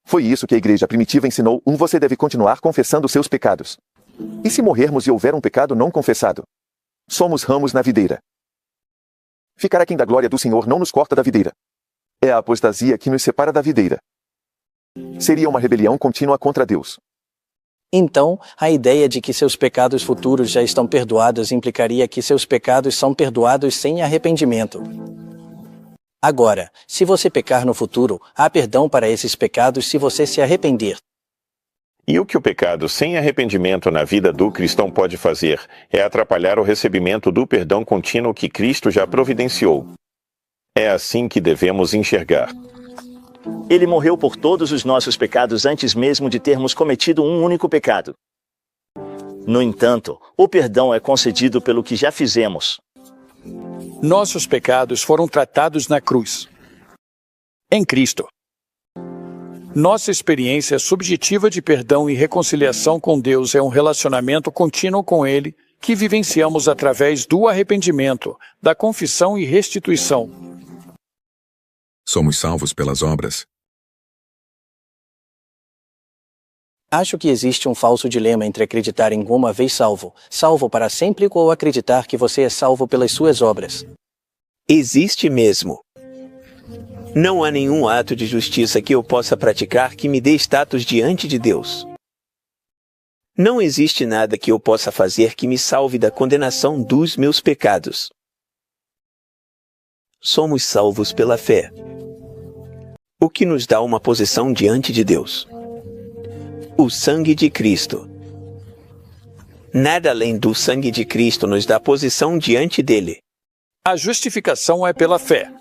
Speaker 5: Foi isso que a igreja primitiva ensinou: você deve continuar confessando seus pecados. E se morrermos e houver um pecado não confessado? Somos ramos na videira. Ficará quem da glória do Senhor não nos corta da videira. É a apostasia que nos separa da videira. Seria uma rebelião contínua contra Deus.
Speaker 9: Então, a ideia de que seus pecados futuros já estão perdoados implicaria que seus pecados são perdoados sem arrependimento. Agora, se você pecar no futuro, há perdão para esses pecados se você se arrepender.
Speaker 6: E o que o pecado sem arrependimento na vida do cristão pode fazer é atrapalhar o recebimento do perdão contínuo que Cristo já providenciou. É assim que devemos enxergar.
Speaker 20: Ele morreu por todos os nossos pecados antes mesmo de termos cometido um único pecado. No entanto, o perdão é concedido pelo que já fizemos.
Speaker 11: Nossos pecados foram tratados na cruz. Em Cristo. Nossa experiência subjetiva de perdão e reconciliação com Deus é um relacionamento contínuo com Ele que vivenciamos através do arrependimento, da confissão e restituição.
Speaker 7: Somos salvos pelas obras.
Speaker 9: Acho que existe um falso dilema entre acreditar em uma vez salvo, salvo para sempre, ou acreditar que você é salvo pelas suas obras.
Speaker 19: Existe mesmo. Não há nenhum ato de justiça que eu possa praticar que me dê status diante de Deus. Não existe nada que eu possa fazer que me salve da condenação dos meus pecados. Somos salvos pela fé, o que nos dá uma posição diante de Deus. O sangue de Cristo. Nada além do sangue de Cristo nos dá posição diante dele.
Speaker 11: A justificação é pela fé.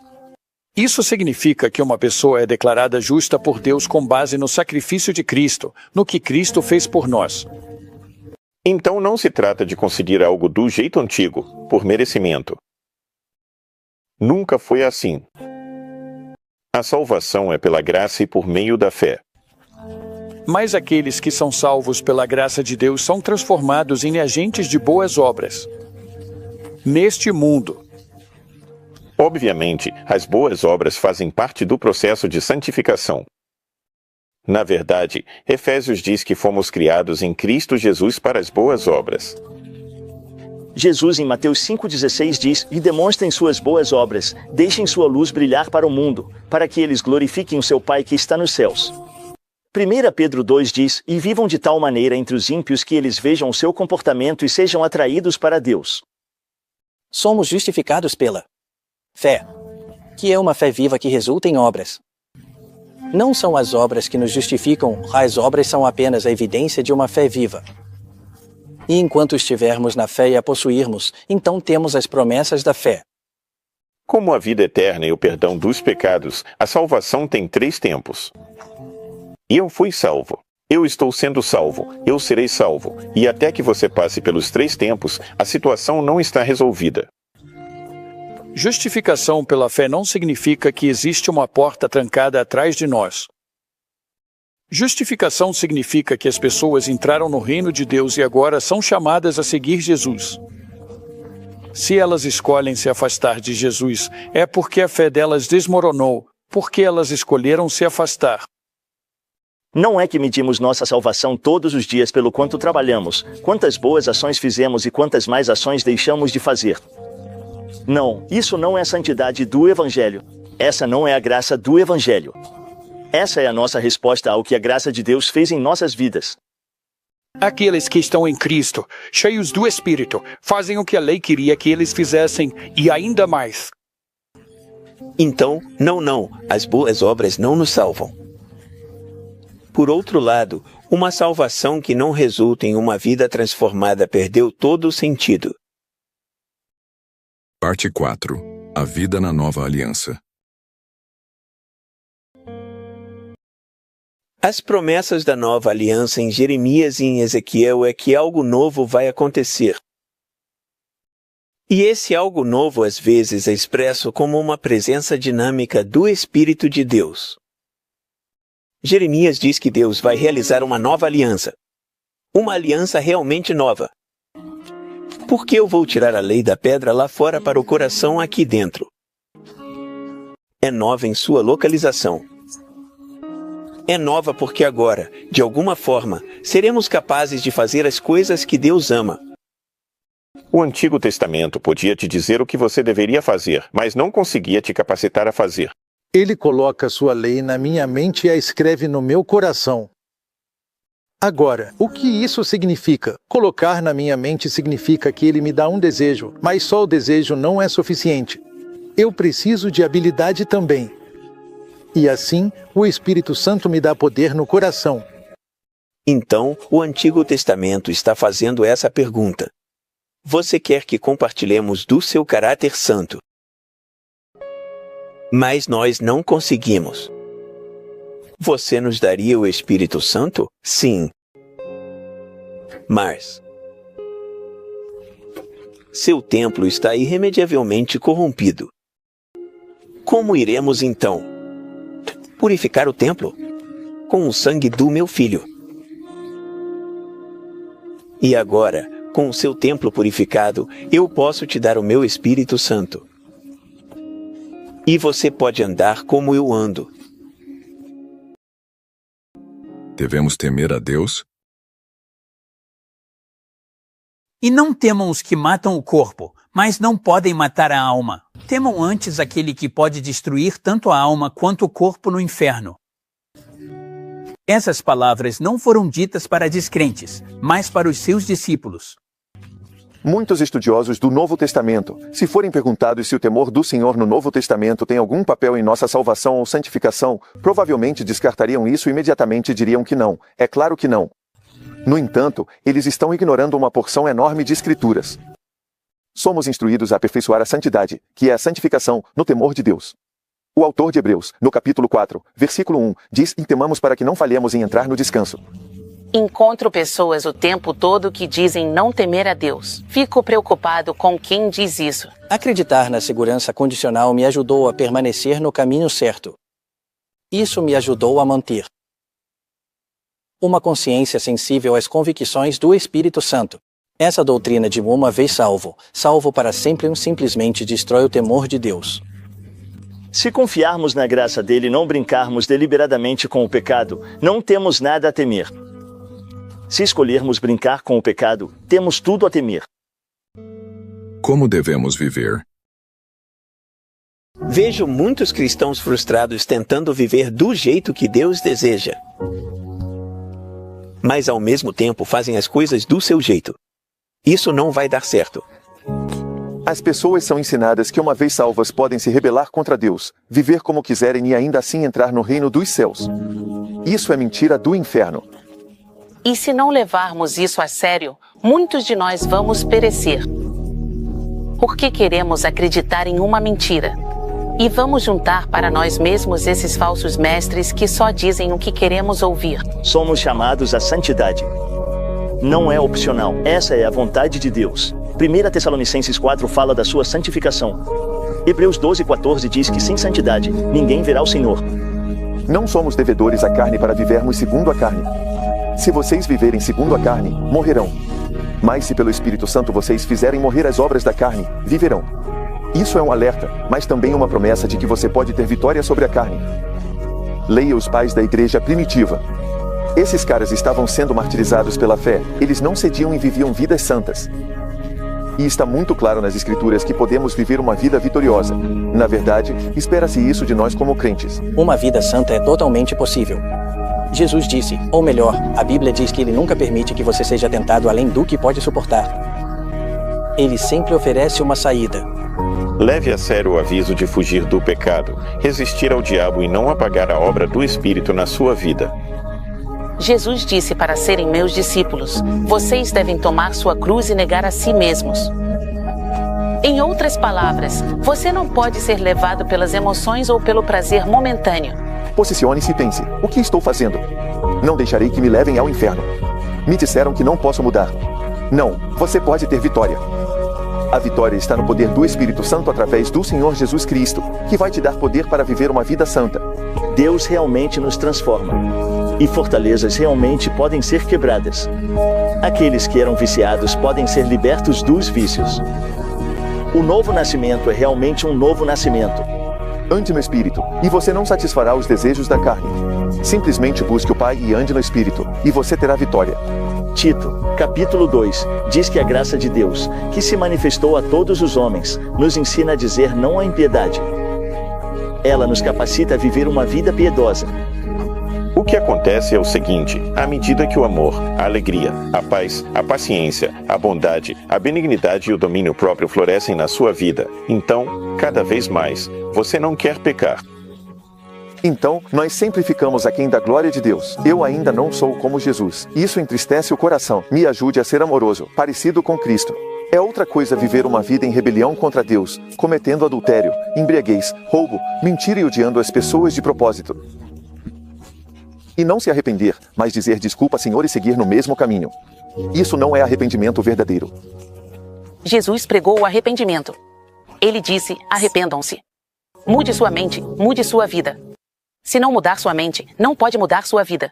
Speaker 11: Isso significa que uma pessoa é declarada justa por Deus com base no sacrifício de Cristo, no que Cristo fez por nós.
Speaker 6: Então não se trata de conseguir algo do jeito antigo, por merecimento. Nunca foi assim. A salvação é pela graça e por meio da fé.
Speaker 11: Mas aqueles que são salvos pela graça de Deus são transformados em agentes de boas obras. Neste mundo.
Speaker 6: Obviamente, as boas obras fazem parte do processo de santificação. Na verdade, Efésios diz que fomos criados em Cristo Jesus para as boas obras.
Speaker 20: Jesus em Mateus 5,16 diz: e demonstrem suas boas obras, deixem sua luz brilhar para o mundo, para que eles glorifiquem o seu Pai que está nos céus. 1 Pedro 2 diz: e vivam de tal maneira entre os ímpios que eles vejam o seu comportamento e sejam atraídos para Deus.
Speaker 9: Somos justificados pela fé, que é uma fé viva que resulta em obras. Não são as obras que nos justificam, as obras são apenas a evidência de uma fé viva. E enquanto estivermos na fé e a possuirmos, então temos as promessas da fé.
Speaker 6: Como a vida eterna e o perdão dos pecados, a salvação tem 3 tempos. Eu fui salvo. Eu estou sendo salvo. Eu serei salvo. E até que você passe pelos 3 tempos, a situação não está resolvida.
Speaker 11: Justificação pela fé não significa que existe uma porta trancada atrás de nós. Justificação significa que as pessoas entraram no reino de Deus e agora são chamadas a seguir Jesus. Se elas escolhem se afastar de Jesus, é porque a fé delas desmoronou, porque elas escolheram se afastar.
Speaker 20: Não é que medimos nossa salvação todos os dias pelo quanto trabalhamos, quantas boas ações fizemos e quantas mais ações deixamos de fazer. Não, isso não é a santidade do Evangelho. Essa não é a graça do Evangelho. Essa é a nossa resposta ao que a graça de Deus fez em nossas vidas.
Speaker 11: Aqueles que estão em Cristo, cheios do Espírito, fazem o que a lei queria que eles fizessem e ainda mais.
Speaker 19: Então, não, as boas obras não nos salvam. Por outro lado, uma salvação que não resulta em uma vida transformada perdeu todo o sentido.
Speaker 7: Parte 4. A vida na nova aliança.
Speaker 19: As promessas da nova aliança em Jeremias e em Ezequiel é que algo novo vai acontecer. E esse algo novo às vezes é expresso como uma presença dinâmica do Espírito de Deus. Jeremias diz que Deus vai realizar uma nova aliança. Uma aliança realmente nova. Por que eu vou tirar a lei da pedra lá fora para o coração aqui dentro? É nova em sua localização. É nova porque agora, de alguma forma, seremos capazes de fazer as coisas que Deus ama.
Speaker 6: O Antigo Testamento podia te dizer o que você deveria fazer, mas não conseguia te capacitar a fazer.
Speaker 4: Ele coloca sua lei na minha mente e a escreve no meu coração. Agora, o que isso significa? Colocar na minha mente significa que ele me dá um desejo, mas só o desejo não é suficiente. Eu preciso de habilidade também. E assim, o Espírito Santo me dá poder no coração.
Speaker 19: Então, o Antigo Testamento está fazendo essa pergunta. Você quer que compartilhemos do seu caráter santo? Mas nós não conseguimos. Você nos daria o Espírito Santo? Sim. Mas seu templo está irremediavelmente corrompido. Como iremos então purificar o templo? Com o sangue do meu filho. E agora, com o seu templo purificado, eu posso te dar o meu Espírito Santo. E você pode andar como eu ando.
Speaker 7: Devemos temer a Deus?
Speaker 8: E não temam os que matam o corpo, mas não podem matar a alma. Temam antes aquele que pode destruir tanto a alma quanto o corpo no inferno. Essas palavras não foram ditas para descrentes, mas para os seus discípulos.
Speaker 5: Muitos estudiosos do Novo Testamento, se forem perguntados se o temor do Senhor no Novo Testamento tem algum papel em nossa salvação ou santificação, provavelmente descartariam isso imediatamente e diriam que não. É claro que não. No entanto, eles estão ignorando uma porção enorme de escrituras. Somos instruídos a aperfeiçoar a santidade, que é a santificação, no temor de Deus. O autor de Hebreus, no capítulo 4, versículo 1, diz: "E temamos para que não falhemos em entrar no descanso."
Speaker 12: Encontro pessoas o tempo todo que dizem não temer a Deus. Fico preocupado com quem diz isso.
Speaker 9: Acreditar na segurança condicional me ajudou a permanecer no caminho certo. Isso me ajudou a manter uma consciência sensível às convicções do Espírito Santo. Essa doutrina de uma vez salvo, salvo para sempre, simplesmente destrói o temor de Deus.
Speaker 20: Se confiarmos na graça dele e não brincarmos deliberadamente com o pecado, não temos nada a temer. Se escolhermos brincar com o pecado, temos tudo a temer.
Speaker 7: Como devemos viver?
Speaker 19: Vejo muitos cristãos frustrados tentando viver do jeito que Deus deseja. Mas ao mesmo tempo fazem as coisas do seu jeito. Isso não vai dar certo.
Speaker 5: As pessoas são ensinadas que uma vez salvas podem se rebelar contra Deus, viver como quiserem e ainda assim entrar no reino dos céus. Isso é mentira do inferno.
Speaker 12: E se não levarmos isso a sério, muitos de nós vamos perecer. Porque queremos acreditar em uma mentira. E vamos juntar para nós mesmos esses falsos mestres que só dizem o que queremos ouvir.
Speaker 20: Somos chamados à santidade. Não é opcional, essa é a vontade de Deus. 1 Tessalonicenses 4 fala da sua santificação. Hebreus 12:14 diz que sem santidade, ninguém verá o Senhor.
Speaker 5: Não somos devedores à carne para vivermos segundo a carne. Se vocês viverem segundo a carne, morrerão. Mas se pelo Espírito Santo vocês fizerem morrer as obras da carne, viverão. Isso é um alerta, mas também uma promessa de que você pode ter vitória sobre a carne. Leia os pais da igreja primitiva. Esses caras estavam sendo martirizados pela fé, eles não cediam e viviam vidas santas. E está muito claro nas Escrituras que podemos viver uma vida vitoriosa. Na verdade, espera-se isso de nós como crentes.
Speaker 9: Uma vida santa é totalmente possível. Jesus disse, ou melhor, a Bíblia diz que ele nunca permite que você seja tentado além do que pode suportar. Ele sempre oferece uma saída.
Speaker 6: Leve a sério o aviso de fugir do pecado, resistir ao diabo e não apagar a obra do Espírito na sua vida.
Speaker 12: Jesus disse para serem meus discípulos, vocês devem tomar sua cruz e negar a si mesmos. Em outras palavras, você não pode ser levado pelas emoções ou pelo prazer momentâneo.
Speaker 5: Posicione-se e pense: o que estou fazendo? Não deixarei que me levem ao inferno. Me disseram que não posso mudar. Não, você pode ter vitória. A vitória está no poder do Espírito Santo através do Senhor Jesus Cristo, que vai te dar poder para viver uma vida santa.
Speaker 20: Deus realmente nos transforma. E fortalezas realmente podem ser quebradas. Aqueles que eram viciados podem ser libertos dos vícios. O novo nascimento é realmente um novo nascimento.
Speaker 5: Ande no Espírito, e você não satisfará os desejos da carne. Simplesmente busque o Pai e ande no Espírito, e você terá vitória.
Speaker 20: Tito, capítulo 2, diz que a graça de Deus, que se manifestou a todos os homens, nos ensina a dizer não à impiedade. Ela nos capacita a viver uma vida piedosa.
Speaker 6: O que acontece é o seguinte: à medida que o amor, a alegria, a paz, a paciência, a bondade, a benignidade e o domínio próprio florescem na sua vida, então, cada vez mais, você não quer pecar.
Speaker 5: Então, nós sempre ficamos aquém da glória de Deus. Eu ainda não sou como Jesus. Isso entristece o coração. Me ajude a ser amoroso, parecido com Cristo. É outra coisa viver uma vida em rebelião contra Deus, cometendo adultério, embriaguez, roubo, mentira e odiando as pessoas de propósito. E não se arrepender, mas dizer desculpa, Senhor, e seguir no mesmo caminho. Isso não é arrependimento verdadeiro.
Speaker 12: Jesus pregou o arrependimento. Ele disse: arrependam-se. Mude sua mente, mude sua vida. Se não mudar sua mente, não pode mudar sua vida.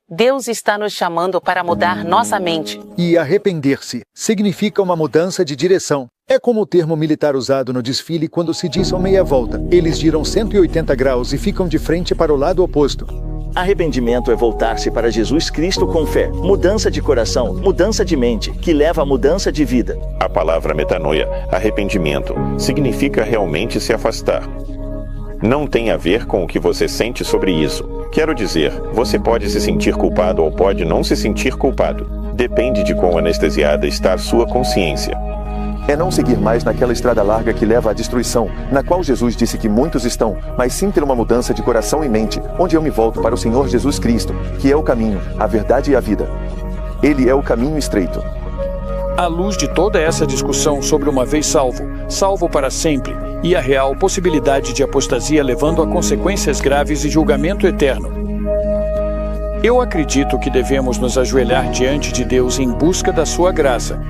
Speaker 12: Deus está nos chamando para mudar nossa mente.
Speaker 4: E arrepender-se significa uma mudança de direção. É como o termo militar usado no desfile quando se diz meia volta. Eles giram 180 graus e ficam de frente para o lado oposto.
Speaker 20: Arrependimento é voltar-se para Jesus Cristo com fé. Mudança de coração, mudança de mente, que leva à mudança de vida.
Speaker 6: A palavra metanoia, arrependimento, significa realmente se afastar. Não tem a ver com o que você sente sobre isso. Quero dizer, você pode se sentir culpado ou pode não se sentir culpado. Depende de quão anestesiada está a sua consciência.
Speaker 5: É não seguir mais naquela estrada larga que leva à destruição, na qual Jesus disse que muitos estão, mas sim ter uma mudança de coração e mente, onde eu me volto para o Senhor Jesus Cristo, que é o caminho, a verdade e a vida. Ele é o caminho estreito.
Speaker 11: À luz de toda essa discussão sobre uma vez salvo, salvo para sempre, e a real possibilidade de apostasia levando a consequências graves e julgamento eterno, eu acredito que devemos nos ajoelhar diante de Deus em busca da sua graça.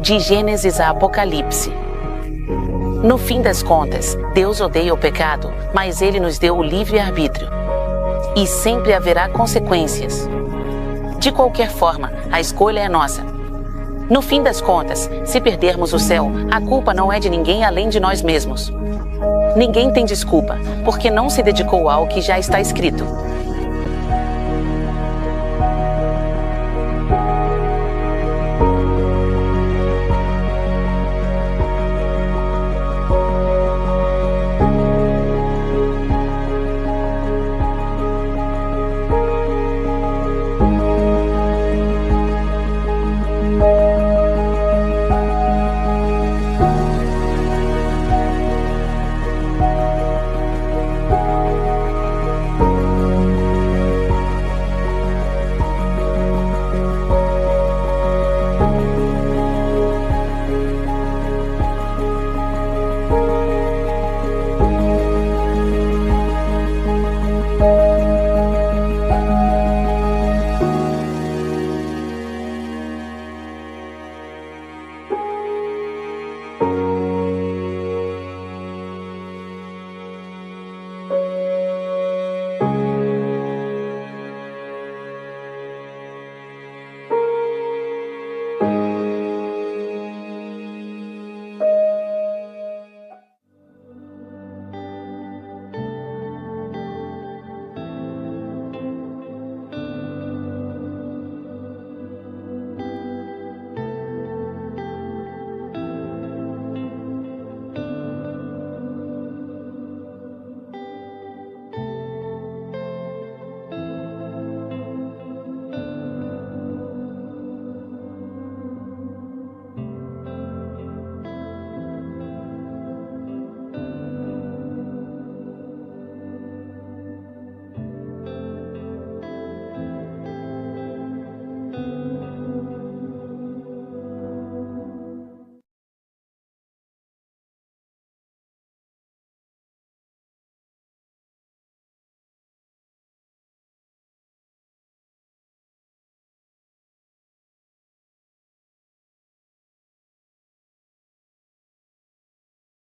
Speaker 12: De Gênesis a Apocalipse. No fim das contas, Deus odeia o pecado, mas Ele nos deu o livre-arbítrio. E sempre haverá consequências. De qualquer forma, a escolha é nossa. No fim das contas, se perdermos o céu, a culpa não é de ninguém além de nós mesmos. Ninguém tem desculpa, porque não se dedicou ao que já está escrito.